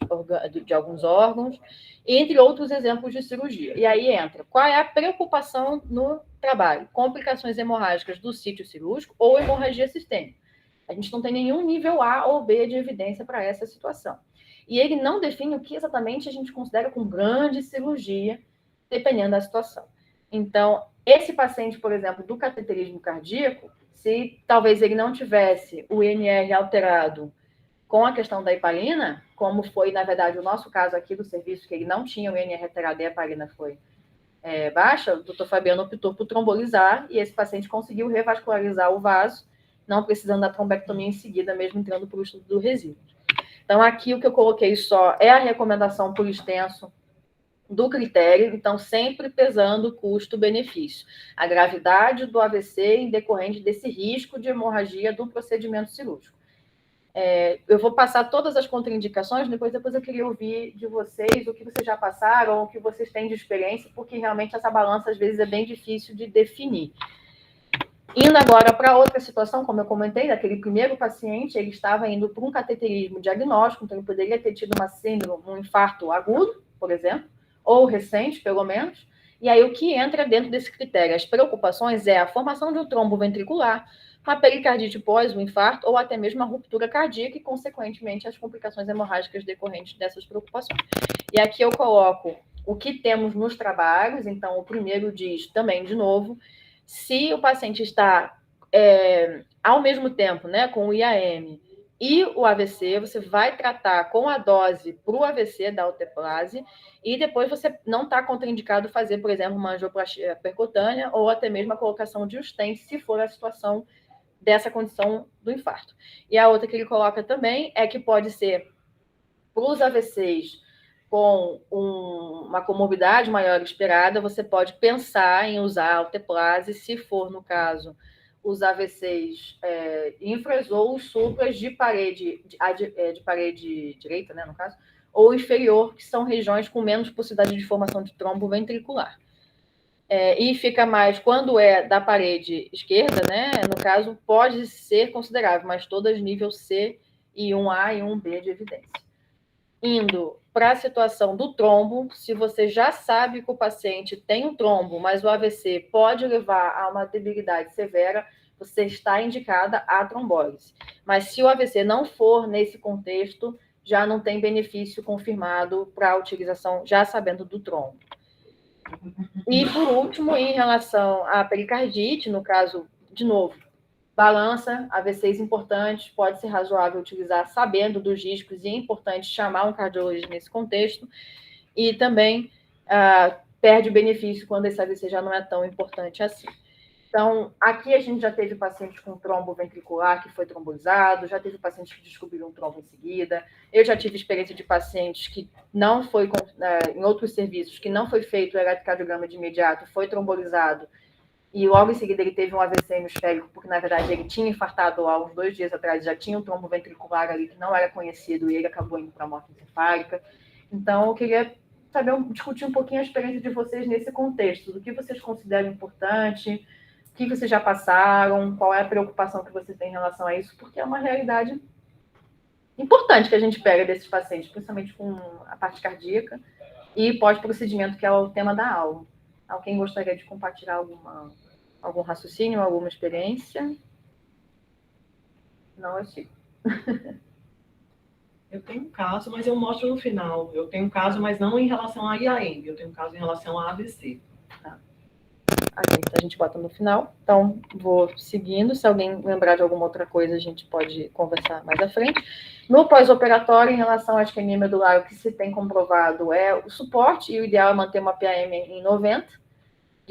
de alguns órgãos, entre outros exemplos de cirurgia. E aí entra, qual é a preocupação no trabalho? Complicações hemorrágicas do sítio cirúrgico ou hemorragia sistêmica. A gente não tem nenhum nível A ou B de evidência para essa situação. E ele não define o que exatamente a gente considera como grande cirurgia, dependendo da situação. Então, esse paciente, por exemplo, do cateterismo cardíaco, se talvez ele não tivesse o INR alterado com a questão da heparina, como foi, na verdade, o nosso caso aqui do serviço, que ele não tinha o INR alterado e a heparina foi baixa, o doutor Fabiano optou por trombolizar e esse paciente conseguiu revascularizar o vaso, não precisando da trombectomia em seguida, mesmo entrando para o estudo do resíduo. Então, aqui o que eu coloquei só é a recomendação por extenso do critério, então sempre pesando custo-benefício. A gravidade do AVC em decorrente desse risco de hemorragia do procedimento cirúrgico. Eu vou passar todas as contraindicações, depois eu queria ouvir de vocês o que vocês já passaram, o que vocês têm de experiência, porque realmente essa balança às vezes é bem difícil de definir. Indo agora para outra situação, como eu comentei, daquele primeiro paciente, ele estava indo para um cateterismo diagnóstico, então ele poderia ter tido uma síndrome, um infarto agudo, por exemplo, ou recente, pelo menos. E aí o que entra dentro desse critério? As preocupações é a formação de um trombo ventricular, uma pericardite pós o infarto, ou até mesmo a ruptura cardíaca e, consequentemente, as complicações hemorrágicas decorrentes dessas preocupações. E aqui eu coloco o que temos nos trabalhos, então o primeiro diz também, de novo, se o paciente está ao mesmo tempo, né, com o IAM e o AVC, você vai tratar com a dose para o AVC da alteplase e depois você não está contraindicado fazer, por exemplo, uma angioplastia percutânea ou até mesmo a colocação de um stent, se for a situação dessa condição do infarto. E a outra que ele coloca também é que pode ser para os AVCs com uma comorbidade maior esperada, você pode pensar em usar a alteplase, se for, no caso, os AVCs infras ou os supras de parede direita, né, no caso, ou inferior, que são regiões com menos possibilidade de formação de trombo ventricular. E fica mais, quando é da parede esquerda, né, no caso, pode ser considerável, mas todas nível C e 1A e 1B de evidência. Indo para a situação do trombo, se você já sabe que o paciente tem um trombo, mas o AVC pode levar a uma debilidade severa, você está indicada a trombólise. Mas se o AVC não for nesse contexto, já não tem benefício confirmado para a utilização, já sabendo do trombo. E, por último, em relação à pericardite, no caso, de novo, balança, AVCs importantes, pode ser razoável utilizar sabendo dos riscos e é importante chamar um cardiologista nesse contexto. E também perde benefício quando esse AVC já não é tão importante assim. Então, aqui a gente já teve paciente com trombo ventricular que foi trombolizado, já teve paciente que descobriu um trombo em seguida. Eu já tive experiência de pacientes que não foi, em outros serviços, que não foi feito o eletrocardiograma de imediato, foi trombolizado, e logo em seguida ele teve um AVC hemisférico, porque na verdade ele tinha infartado há uns 2 dias atrás, já tinha um trombo ventricular ali que não era conhecido e ele acabou indo para a morte encefálica. Então, eu queria discutir um pouquinho a experiência de vocês nesse contexto, do que vocês consideram importante, o que vocês já passaram, qual é a preocupação que vocês têm em relação a isso, porque é uma realidade importante que a gente pega desses pacientes, principalmente com a parte cardíaca e pós-procedimento, que é o tema da aula. Alguém gostaria de compartilhar algum raciocínio, alguma experiência? Não, eu sigo. Eu tenho um caso, mas eu mostro no final. Eu tenho um caso, mas não em relação a IAM, eu tenho um caso em relação a AVC. A gente bota no final. Então, vou seguindo. Se alguém lembrar de alguma outra coisa, a gente pode conversar mais à frente. No pós-operatório, em relação à isquemia medular, o que se tem comprovado é o suporte, e o ideal é manter uma PAM em 90.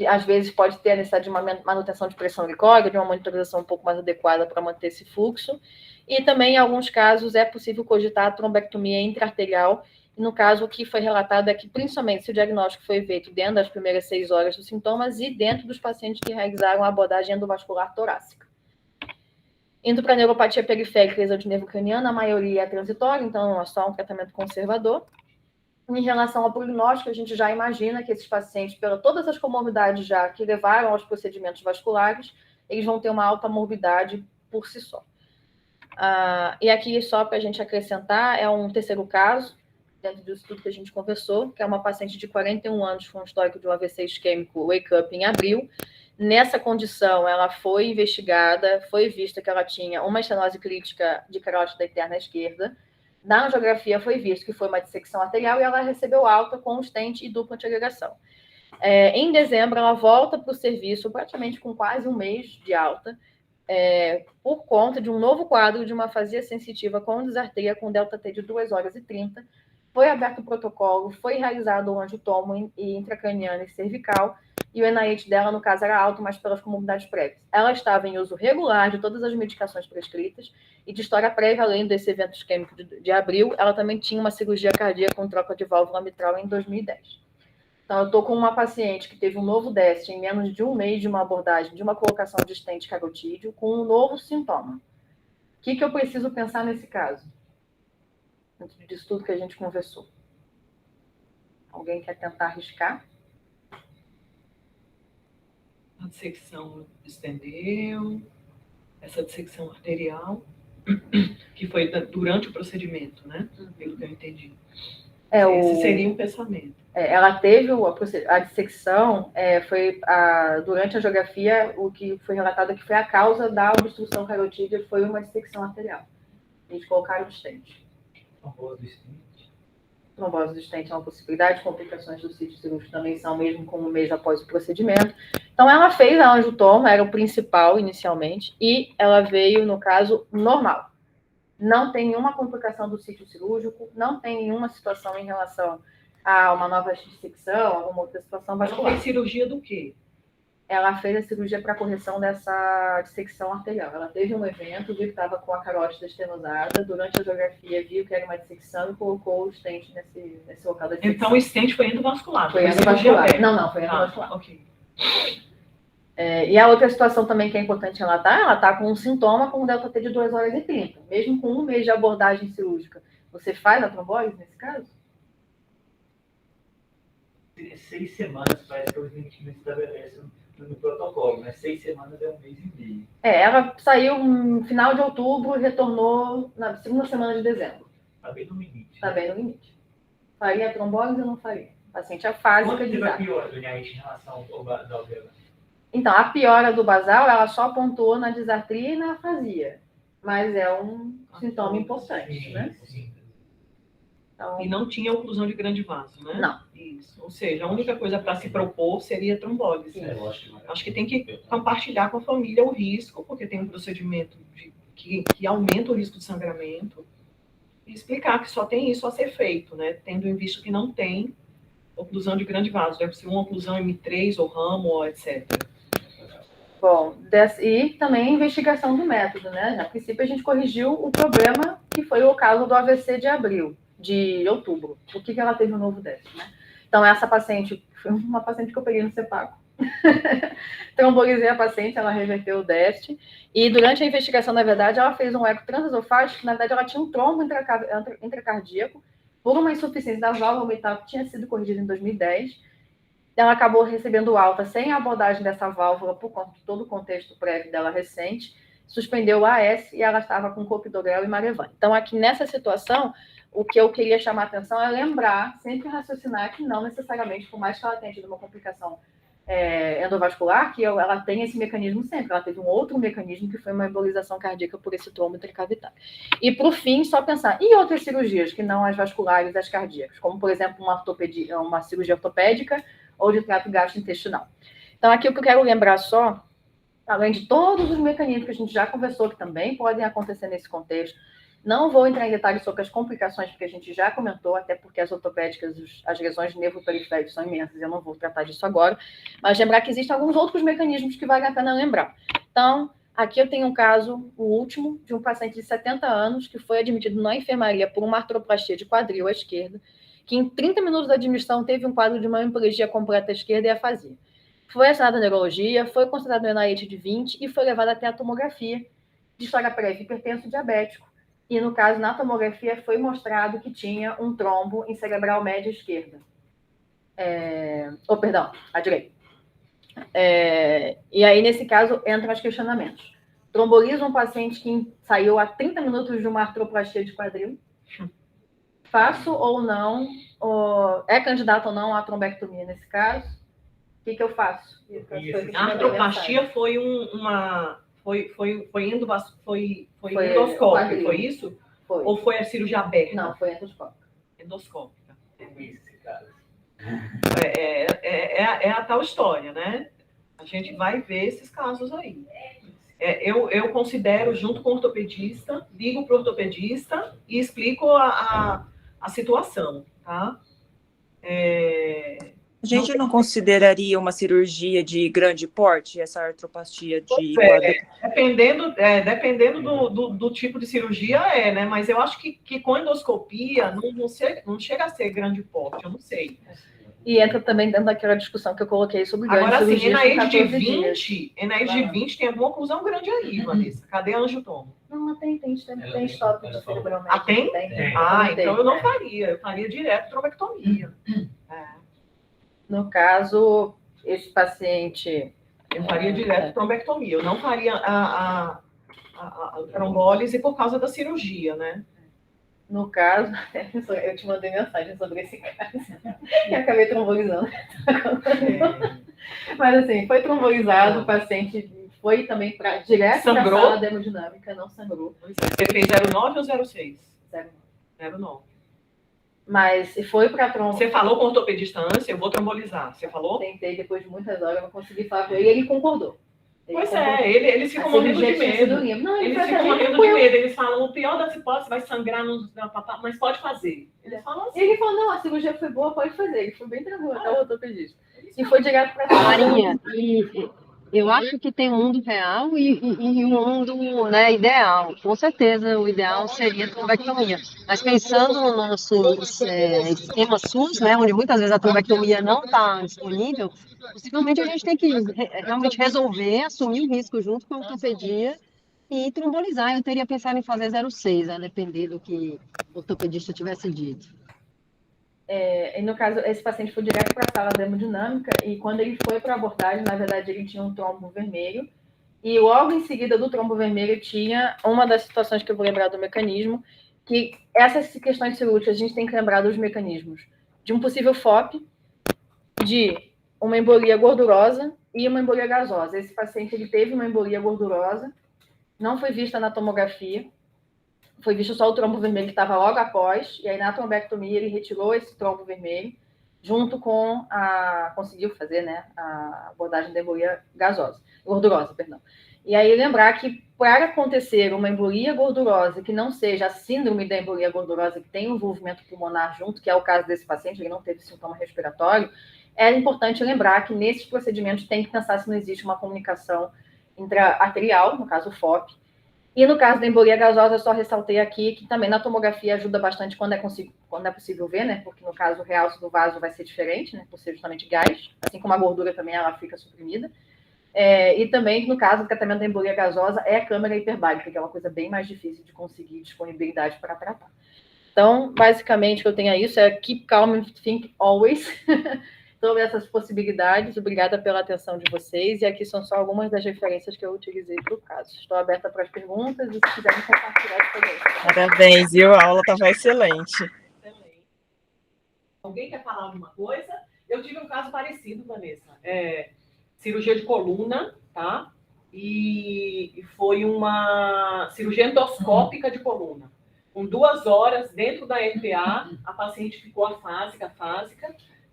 Às vezes pode ter a necessidade de uma manutenção de pressão glicórica, de uma monitorização um pouco mais adequada para manter esse fluxo. E também, em alguns casos, é possível cogitar a trombectomia intraarterial. E no caso, o que foi relatado é que, principalmente, se o diagnóstico foi feito dentro das primeiras 6 horas dos sintomas e dentro dos pacientes que realizaram a abordagem endovascular torácica. Indo para a neuropatia periférica e lesão de nervo craniano, a maioria é transitória, então é só um tratamento conservador. Em relação ao prognóstico, a gente já imagina que esses pacientes, pelas todas as comorbidades já que levaram aos procedimentos vasculares, eles vão ter uma alta morbidade por si só. E aqui, só para a gente acrescentar, é um terceiro caso, dentro disso tudo que a gente conversou, que é uma paciente de 41 anos com histórico de um AVC isquêmico wake-up em abril. Nessa condição, ela foi investigada, foi vista que ela tinha uma estenose crítica de carótida interna esquerda. Na angiografia foi visto que foi uma dissecção arterial e ela recebeu alta com stent e dupla antiagregação. Em dezembro, ela volta para o serviço, praticamente com quase um mês de alta, por conta de um novo quadro de uma afasia sensitiva com disartria com delta T de 2 horas e 30. Foi aberto o protocolo, foi realizado o angiotomo intracraniano e cervical, e o NIH dela, no caso, era alto, mas pelas comorbidades prévias. Ela estava em uso regular de todas as medicações prescritas, e de história prévia, além desse evento isquêmico de abril, ela também tinha uma cirurgia cardíaca com troca de válvula mitral em 2010. Então, eu estou com uma paciente que teve um novo DEST em menos de um mês de uma abordagem, de uma colocação de stent carotídeo, com um novo sintoma. O que eu preciso pensar nesse caso? Dentro disso tudo que a gente conversou. Alguém quer tentar arriscar? A dissecção estendeu, essa dissecção arterial, que foi durante o procedimento, né? Pelo que eu entendi. Esse seria um pensamento. Ela teve a dissecção, durante a angiografia, o que foi relatado é que foi a causa da obstrução carotídea, foi uma dissecção arterial. Eles colocaram o stent. Trombose do stent é uma possibilidade, complicações do sítio cirúrgico também são, mesmo com um mês após o procedimento. Então, ela fez a angiotomo, era o principal inicialmente, e ela veio, no caso, normal. Não tem nenhuma complicação do sítio cirúrgico, não tem nenhuma situação em relação a uma nova dissecção, alguma outra situação vascular. Ela fez cirurgia do quê? Ela fez a cirurgia para correção dessa dissecção arterial. Ela teve um evento, viu que estava com a carótida estenosada, durante a angiografia viu que era uma dissecção e colocou o stent nesse local da dissecção. Então o stent foi endovascular? Foi endovascular. Não, foi endovascular. Ok. E a outra situação também que é importante relatar, ela está com um sintoma com delta T de 2 horas e 30, mesmo com um mês de abordagem cirúrgica. Você faz a trombólise nesse caso? 6 semanas parece que o limite não estabelece no protocolo, mas 6 semanas é 1 mês e meio. Ela saiu no final de outubro e retornou na segunda semana de dezembro. Está bem no limite. Está bem no limite. Faria a trombólise ou não faria? O paciente afásica Quanto de teve a Isaac. pior, Linhares, em relação ao basal dela? Então, a piora do basal, ela só pontuou na disartria e na afasia. Mas é um sintoma importante, né? Sim. Então, E não tinha oclusão de grande vaso, né? Não. Isso. Ou seja, a única coisa para se propor seria trombólise. Eu acho que Acho que tem que compartilhar com a família o risco, porque tem um procedimento que aumenta o risco de sangramento, e explicar que só tem isso a ser feito, né? Tendo em vista que não tem oclusão de grande vaso, deve ser uma oclusão M3 ou ramo, ou etc. bom, e também a investigação do método, né? A princípio, a gente corrigiu o problema que foi o caso do AVC de outubro. Por que ela teve um novo déficit, né? Então, essa paciente, foi uma paciente que eu peguei no CEPACO. Trombolizei a paciente, ela reverteu o déficit. E durante a investigação, na verdade, ela fez um eco transesofágico, que na verdade ela tinha um trombo intracardíaco por uma insuficiência da válvula mitral que tinha sido corrigida em 2010. Ela acabou recebendo alta sem a abordagem dessa válvula por conta de todo o contexto prévio dela recente, suspendeu o AS e ela estava com clopidogrel e Marevan. Então, aqui nessa situação, o que eu queria chamar a atenção é lembrar, sempre raciocinar que não necessariamente, por mais que ela tenha tido uma complicação endovascular, que ela tem esse mecanismo sempre. Ela teve um outro mecanismo que foi uma embolização cardíaca por esse trombo intracavitário. E, por fim, só pensar em outras cirurgias que não as vasculares, as cardíacas, como, por exemplo, uma cirurgia ortopédica ou de trato gastrointestinal. Então, aqui o que eu quero lembrar só, além de todos os mecanismos que a gente já conversou, que também podem acontecer nesse contexto, não vou entrar em detalhes sobre as complicações, porque a gente já comentou, até porque as ortopédicas, as lesões de nervo periférico são imensas, eu não vou tratar disso agora, mas lembrar que existem alguns outros mecanismos que vale a pena lembrar. Então, aqui eu tenho um caso, o último, de um paciente de 70 anos, que foi admitido na enfermaria por uma artroplastia de quadril à esquerda, que em 30 minutos da admissão teve um quadro de uma hemiplegia completa à esquerda e afasia. Foi assinado a neurologia, foi considerado um NIH de 20 e foi levado até a tomografia de história prévia hipertenso diabético. E, no caso, na tomografia, foi mostrado que tinha um trombo em cerebral média esquerda. À direita. E aí, nesse caso, entram os questionamentos. Tromboliza um paciente que saiu a 30 minutos de uma artroplastia de quadril. Faço ou não? É candidato ou não à trombectomia nesse caso? O que eu faço? A artroplastia foi Foi endoscópico, foi isso? Foi. Ou foi a cirurgia aberta? Não, foi endoscópica. Endoscópica. É a tal história, né? A gente vai ver esses casos aí. Eu considero, junto com o ortopedista, ligo para o ortopedista e explico a situação, tá? A gente não consideraria uma cirurgia de grande porte, essa artroplastia de dependendo do tipo de cirurgia, né? Mas eu acho que com endoscopia não chega a ser grande porte, eu não sei. E entra também dentro daquela discussão que eu coloquei sobre grande agora, assim, cirurgia. NAIDS de 20 tem alguma oclusão grande aí, Vanessa. Cadê a angiotomo? Não, tem histórico de cerebral médio. Tem? Então eu não faria. Eu faria direto trombectomia. No caso, esse paciente... Eu faria direto trombectomia. Eu não faria a trombólise por causa da cirurgia, né? No caso, eu te mandei mensagem sobre esse caso e acabei trombolizando. Mas assim, foi trombolizado, o paciente foi também direto para a sala de hemodinâmica, não sangrou. Você fez 09 ou 06? 09. Mas foi para trombo. Você falou com o ortopedista antes, eu vou trombolizar. Você falou? Tentei, depois de muitas horas, eu não consegui falar com ele, e ele concordou. Eles ficam morrendo de medo. Eles ficam morrendo de medo. Eles falam, o pior das hipóteses vai sangrar mas pode fazer. Eles falam assim. Ele falou, não, a cirurgia foi boa, pode fazer. Ele foi bem tranquilo, até o ortopedista. E foi direto para a Marinha, eu acho que tem um mundo real e um mundo, né, ideal. Com certeza, o ideal seria a trombectomia. Mas pensando no nosso esquema SUS, né, onde muitas vezes a trombectomia não está disponível, possivelmente a gente tem que realmente resolver, assumir o risco junto com a ortopedia e trombolizar. Eu teria pensado em fazer 0,6, a depender do que o ortopedista tivesse dito. E no caso, esse paciente foi direto para a sala de hemodinâmica e quando ele foi para a abordagem, na verdade, ele tinha um trombo vermelho e logo em seguida do trombo vermelho tinha uma das situações que eu vou lembrar do mecanismo, que essas questões cirúrgicas a gente tem que lembrar dos mecanismos de um possível FOP, de uma embolia gordurosa e uma embolia gasosa. Esse paciente ele teve uma embolia gordurosa, não foi vista na tomografia, foi visto só o trombo vermelho que estava logo após, e aí na trombectomia ele retirou esse trombo vermelho, junto com conseguiu fazer, né, a abordagem da embolia gordurosa, perdão. E aí lembrar que para acontecer uma embolia gordurosa que não seja a síndrome da embolia gordurosa, que tem um envolvimento pulmonar junto, que é o caso desse paciente, ele não teve sintoma respiratório, é importante lembrar que nesses procedimentos tem que pensar se não existe uma comunicação intra-arterial, no caso o FOP, e no caso da embolia gasosa, eu só ressaltei aqui que também na tomografia ajuda bastante quando é possível ver, né? Porque no caso o realce do vaso vai ser diferente, né? Por ser justamente gás, assim como a gordura também ela fica suprimida. E também, no caso do tratamento da embolia gasosa, é a câmara hiperbárica, que é uma coisa bem mais difícil de conseguir disponibilidade para tratar. Então, basicamente, o que eu tenho é isso, é keep calm and think always. Sobre essas possibilidades, obrigada pela atenção de vocês, e aqui são só algumas das referências que eu utilizei para o caso. Estou aberta para as perguntas e se quiserem compartilhar a experiência. Parabéns, viu? A aula estava excelente. Excelente. Alguém quer falar alguma coisa? Eu tive um caso parecido, Vanessa. Cirurgia de coluna, tá? E foi uma cirurgia endoscópica de coluna. Com 2 horas dentro da RPA, a paciente ficou afásica,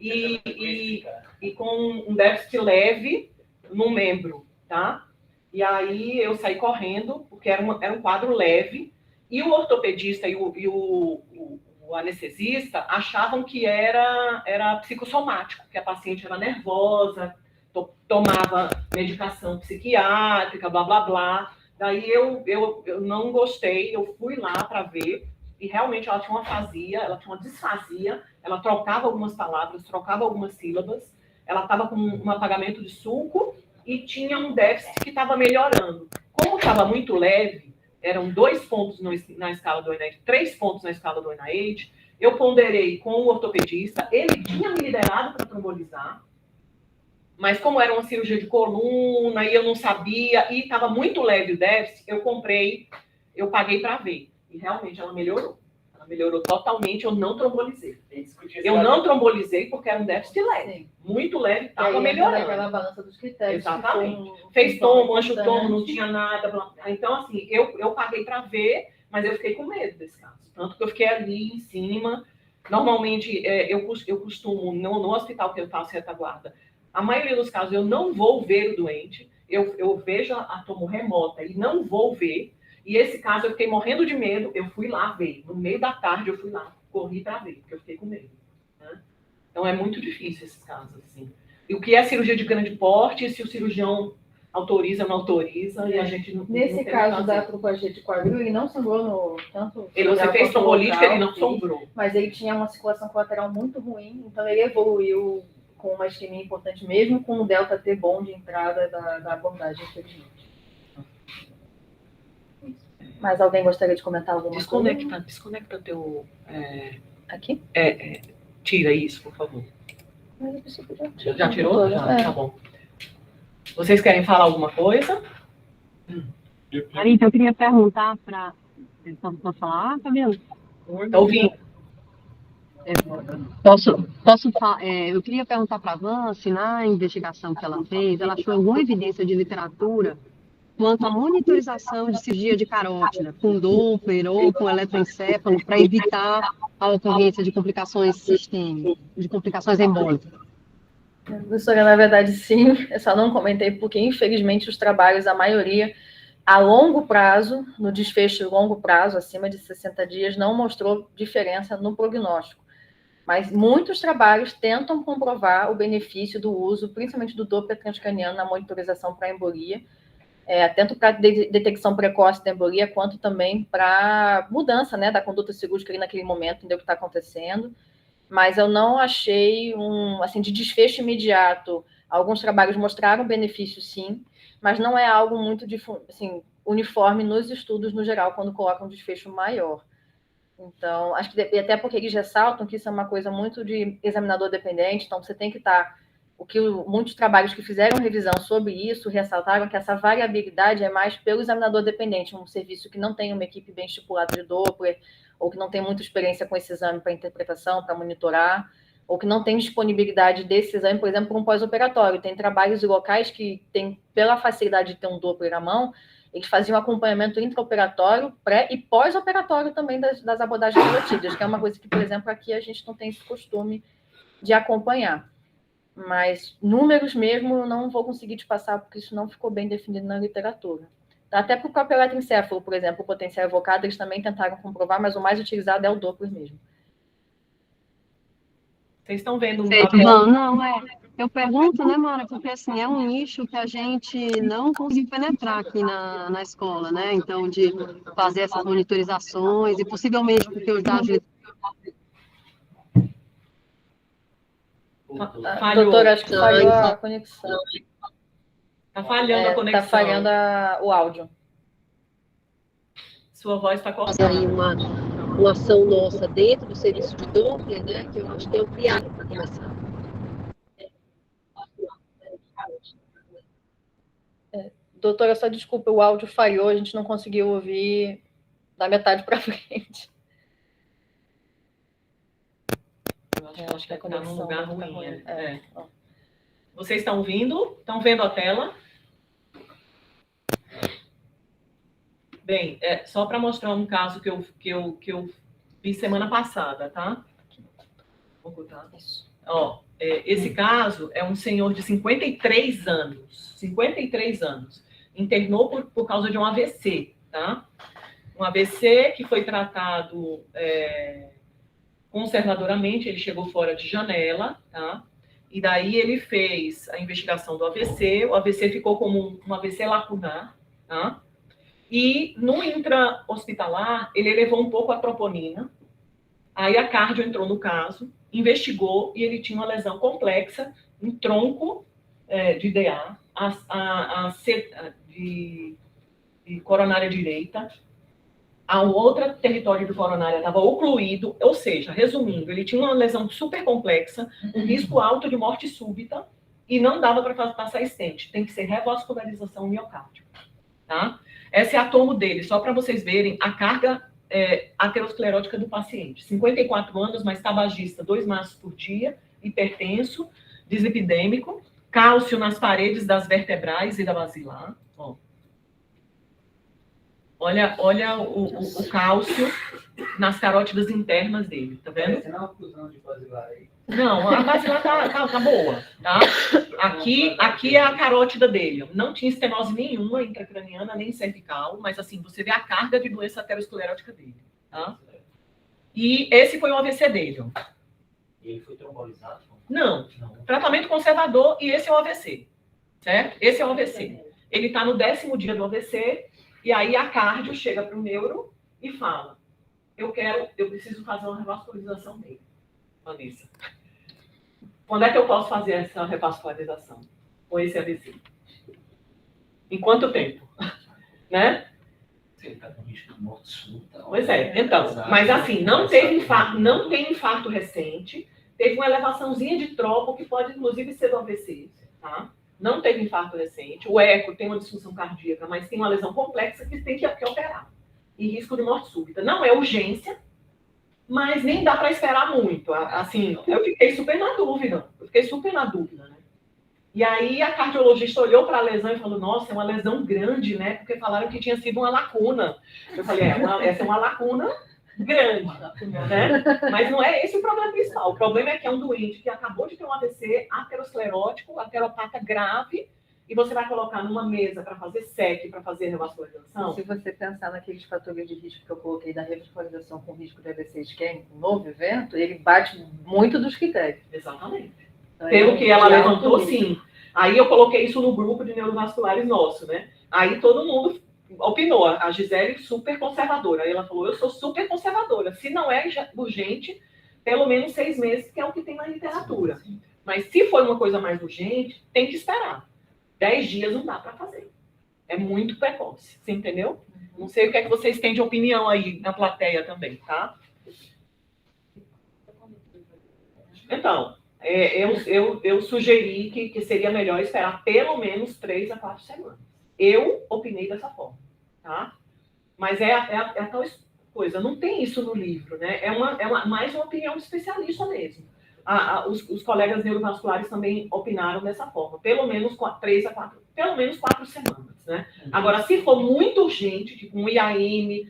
e com um déficit leve no membro, tá? E aí eu saí correndo, porque era um quadro leve, e o ortopedista e o anestesista achavam que era psicossomático, que a paciente era nervosa, tomava medicação psiquiátrica, blá, blá, blá. Daí eu não gostei, eu fui lá para ver, e realmente ela tinha uma afasia, ela tinha uma disfasia, ela trocava algumas palavras, trocava algumas sílabas, ela estava com um apagamento de sulco e tinha um déficit que estava melhorando. Como estava muito leve, eram 2 pontos na escala do NIH, 3 pontos na escala do NIH, eu ponderei com o ortopedista, ele tinha me liberado para trombolizar, mas como era uma cirurgia de coluna e eu não sabia, e estava muito leve o déficit, eu paguei para ver. E realmente ela melhorou. Ela melhorou totalmente, eu não trombolizei. Eu não trombolizei porque era um déficit leve. Sim. Muito leve, estava melhorando. Aquela balança dos critérios. Exatamente. Fez tomo, anjo-tomo, não tinha nada. Blá. Então, assim, eu paguei para ver, mas eu fiquei com medo desse caso. Tanto que eu fiquei ali em cima. Normalmente, eu costumo, no hospital que eu faço retaguarda, a maioria dos casos eu não vou ver o doente, eu vejo a tomo remota e não vou ver. E esse caso eu fiquei morrendo de medo, eu fui lá ver. No meio da tarde eu fui lá, corri para ver, porque eu fiquei com medo. Né? Então é muito difícil esses casos, assim. E o que é cirurgia de grande porte, se o cirurgião autoriza ou não autoriza, e a gente não. Nesse caso da trombologia de quadril, ele não sangrou no tanto. Você fez trombolítica, ele não sangrou. Mas ele tinha uma circulação colateral muito ruim, então ele evoluiu com uma isquemia importante, mesmo com o delta T bom de entrada da abordagem, infelizmente. Mas alguém gostaria de comentar alguma coisa? Desconecta teu... Aqui? Tira isso, por favor. Já tirou? tirou? Já, tá bom. Vocês querem falar alguma coisa? Marita, eu queria perguntar para... Posso falar, tá vendo? Tá ouvindo? Eu queria perguntar para a Van se na investigação que ela fez, ela achou alguma evidência de literatura quanto à monitorização de cirurgia de carótida, com Doppler ou com eletroencefalo, para evitar a ocorrência de complicações sistêmicas, de complicações embólicas. Professora, na verdade, sim. Eu só não comentei porque, infelizmente, os trabalhos, a maioria, a longo prazo, no desfecho longo prazo, acima de 60 dias, não mostrou diferença no prognóstico. Mas muitos trabalhos tentam comprovar o benefício do uso, principalmente do Doppler transcraniano na monitorização para embolia, tanto para detecção precoce da embolia, quanto também para mudança, né, da conduta cirúrgica ali naquele momento, entender o que está acontecendo. Mas eu não achei de desfecho imediato. Alguns trabalhos mostraram benefício, sim, mas não é algo muito assim, uniforme nos estudos no geral, quando colocam um desfecho maior. Então, acho que até porque eles ressaltam que isso é uma coisa muito de examinador dependente, então você tem que estar... muitos trabalhos que fizeram revisão sobre isso ressaltaram que essa variabilidade é mais pelo examinador dependente, um serviço que não tem uma equipe bem estipulada de Doppler, ou que não tem muita experiência com esse exame para interpretação, para monitorar, ou que não tem disponibilidade desse exame, por exemplo, para um pós-operatório. Tem trabalhos locais que tem, pela facilidade de ter um Doppler à mão, eles faziam acompanhamento intraoperatório, pré e pós-operatório também das abordagens velotídeas, que é uma coisa que, por exemplo, aqui a gente não tem esse costume de acompanhar. Mas números mesmo eu não vou conseguir te passar, porque isso não ficou bem definido na literatura. Até para o próprio eletroencefalo, por exemplo, o potencial evocado, eles também tentaram comprovar, mas o mais utilizado é o Doppler mesmo. Vocês estão vendo Perfeito. Não, eu pergunto, né, Mara, porque assim, é um nicho que a gente não conseguiu penetrar aqui na escola, né? Então, de fazer essas monitorizações e possivelmente porque os dados... Falhou. Doutora, acho que falhou a conexão. Está falhando a conexão. Está falhando o áudio. Sua voz está Fazer cortada. aí uma ação nossa dentro do serviço de Doppler, né? Que eu acho que é ampliado para começar. Doutora, só desculpa, o áudio falhou, a gente não conseguiu ouvir da metade para frente. Eu acho que está num lugar ruim. É. Vocês estão ouvindo? Estão vendo a tela? Bem, só para mostrar um caso que eu vi semana passada, tá? Vou botar isso. Ó, esse caso é um senhor de 53 anos. 53 anos. Internou por causa de um AVC, tá? Um AVC que foi tratado conservadoramente, ele chegou fora de janela, tá? E daí ele fez a investigação do AVC, o AVC ficou como um AVC lacunar, tá? E no intra-hospitalar, ele elevou um pouco a troponina, aí a cardio entrou no caso, investigou e ele tinha uma lesão complexa, um tronco de DA, de coronária direita, a outra território do coronária estava ocluído, ou seja, resumindo, ele tinha uma lesão super complexa, um risco alto de morte súbita, e não dava para passar stent, tem que ser revascularização miocárdio, tá? Esse é a tomo dele, só para vocês verem a carga aterosclerótica do paciente. 54 anos, mas tabagista, 2 maços por dia, hipertenso, dislipidêmico, cálcio nas paredes das vertebrais e da basilar. Ó. Olha o cálcio nas carótidas internas dele, tá vendo? Você não é uma fusão de basilar aí. Não, a basilar tá boa, tá? Aqui é a carótida dele. Não tinha estenose nenhuma intracraniana, nem cervical, mas assim, você vê a carga de doença aterosclerótica dele, tá? E esse foi o AVC dele, ó. E ele foi trombolizado? Não, tratamento conservador e esse é o AVC, certo? Esse é o AVC. Ele está no 10º dia do AVC e aí a cardio chega para o neuro e fala, eu preciso fazer uma revascularização dele, Vanessa. Quando é que eu posso fazer essa revascularização com esse AVC? Em quanto tempo? Né? Ele está com risco de morte súbita. Pois é, então, mas assim, não tem infarto recente, teve uma elevaçãozinha de tropo, que pode inclusive ser do AVC, tá? Não teve infarto recente, o eco tem uma disfunção cardíaca, mas tem uma lesão complexa que tem que operar. E risco de morte súbita. Não é urgência, mas nem dá para esperar muito. Assim, eu fiquei super na dúvida, né? E aí a cardiologista olhou para a lesão e falou, nossa, é uma lesão grande, né? Porque falaram que tinha sido uma lacuna. Eu falei, essa é uma lacuna grande, né? Mas não é esse o problema principal. O problema é que é um doente que acabou de ter um AVC aterosclerótico, ateropata grave, e você vai colocar numa mesa para fazer SEC, para fazer revascularização. Se você pensar naqueles fatores de risco que eu coloquei da revascularização com risco de AVC isquêmico, um novo evento, ele bate muito dos critérios. Exatamente. Então, Pelo que ela levantou, sim. Aí eu coloquei isso no grupo de neurovasculares nosso, né? Aí todo mundo opinou. A Gisele, super conservadora. Aí ela falou, eu sou super conservadora. Se não é urgente, pelo menos 6 meses, que é o que tem na literatura. Mas se for uma coisa mais urgente, tem que esperar. 10 dias não dá para fazer. É muito precoce, você entendeu? Não sei o que é que vocês têm de opinião aí na plateia também, tá? Então, eu sugeri que seria melhor esperar pelo menos 3 a 4 semanas. Eu opinei dessa forma, tá? Mas é a tal coisa, não tem isso no livro, né? Mais uma opinião de especialista mesmo. Os colegas neurovasculares também opinaram dessa forma, pelo menos 3 a 4, pelo menos 4 semanas, né? Agora, se for muito urgente, tipo um IAM,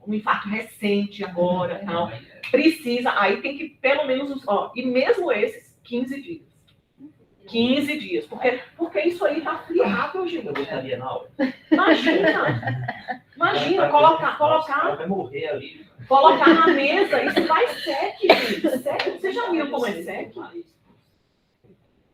um infarto recente agora, tal, precisa, aí tem que pelo menos, e mesmo esses, 15 dias. 15 dias, porque isso aí tá friável, gente. Eu botaria na hora. Imagina, colocar Vai morrer ali. Colocar na mesa, isso vai sec, gente. Sec, você já viu como é sec?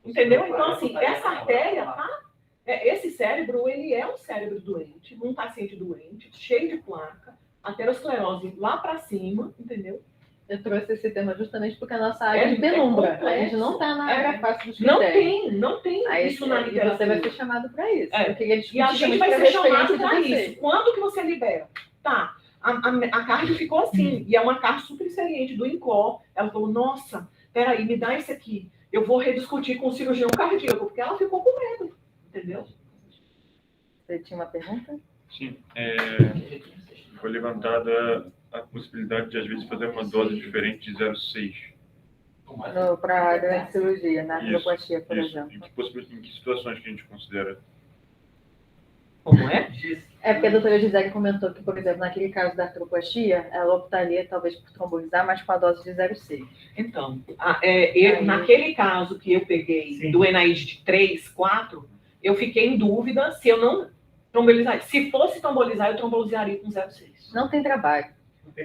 Entendeu? Então, assim, essa artéria, tá? Esse cérebro, ele é um cérebro doente, um paciente doente, cheio de placa, aterosclerose lá pra cima, entendeu? Eu trouxe esse tema justamente porque a nossa área é de penumbra. A gente não está na área fácil dos critérios. Não tem Aí, isso na e literatura. você vai ser chamado para isso. É. Eu queria discutir E a gente vai também ser sobre a chamado experiência para de vocês. isso. Quando que você libera? Tá, a cardio ficou assim, e é uma cardio super experiente do INCOR. Ela falou, nossa, peraí, me dá esse aqui. Eu vou rediscutir com o cirurgião cardíaco, porque ela ficou com medo, entendeu? Você tinha uma pergunta? Sim, foi levantada a possibilidade de, às vezes, fazer uma dose diferente de 0,6. Para a grande cirurgia, na Isso, artroplastia, por Isso. exemplo. Em que situações que a gente considera? Como é? É porque a doutora Gisele comentou que, por exemplo, naquele caso da artroplastia, ela optaria talvez por trombolizar, mas com a dose de 0,6. Então, naquele caso que eu peguei do ENAID de 3, 4, eu fiquei em dúvida se eu não trombolizaria. Se fosse trombolizar, eu trombolizaria com 0,6. Não tem trabalho.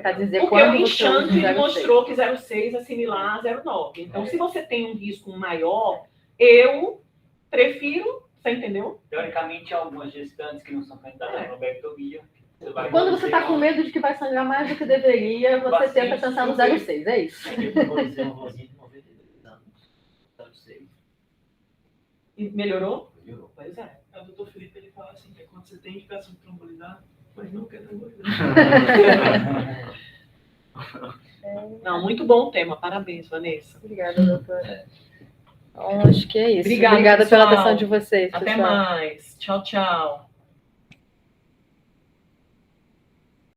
Para dizer Porque quando o você usa enxante 0,6. mostrou que 0,6 é similar a 0,9. Então, se você tem um risco maior, eu prefiro, você entendeu? Teoricamente, há algumas gestantes que não são candidatas à lobectomia. Quando você está com medo de que vai sangrar mais do que deveria, você tenta pensar no 0,6, é isso? Eu trombolizei uma vozinha de 92 anos. 0,6. E melhorou? Melhorou. Pois é. O doutor Felipe, ele fala assim, que é quando você tem indicação de trombolizar, mas não quer trombolizar. Não, muito bom o tema. Parabéns, Vanessa. Obrigada, doutora. Então, acho que é isso. Obrigada, Obrigada pela pessoal. atenção de vocês. Até pessoal. mais. Tchau, tchau.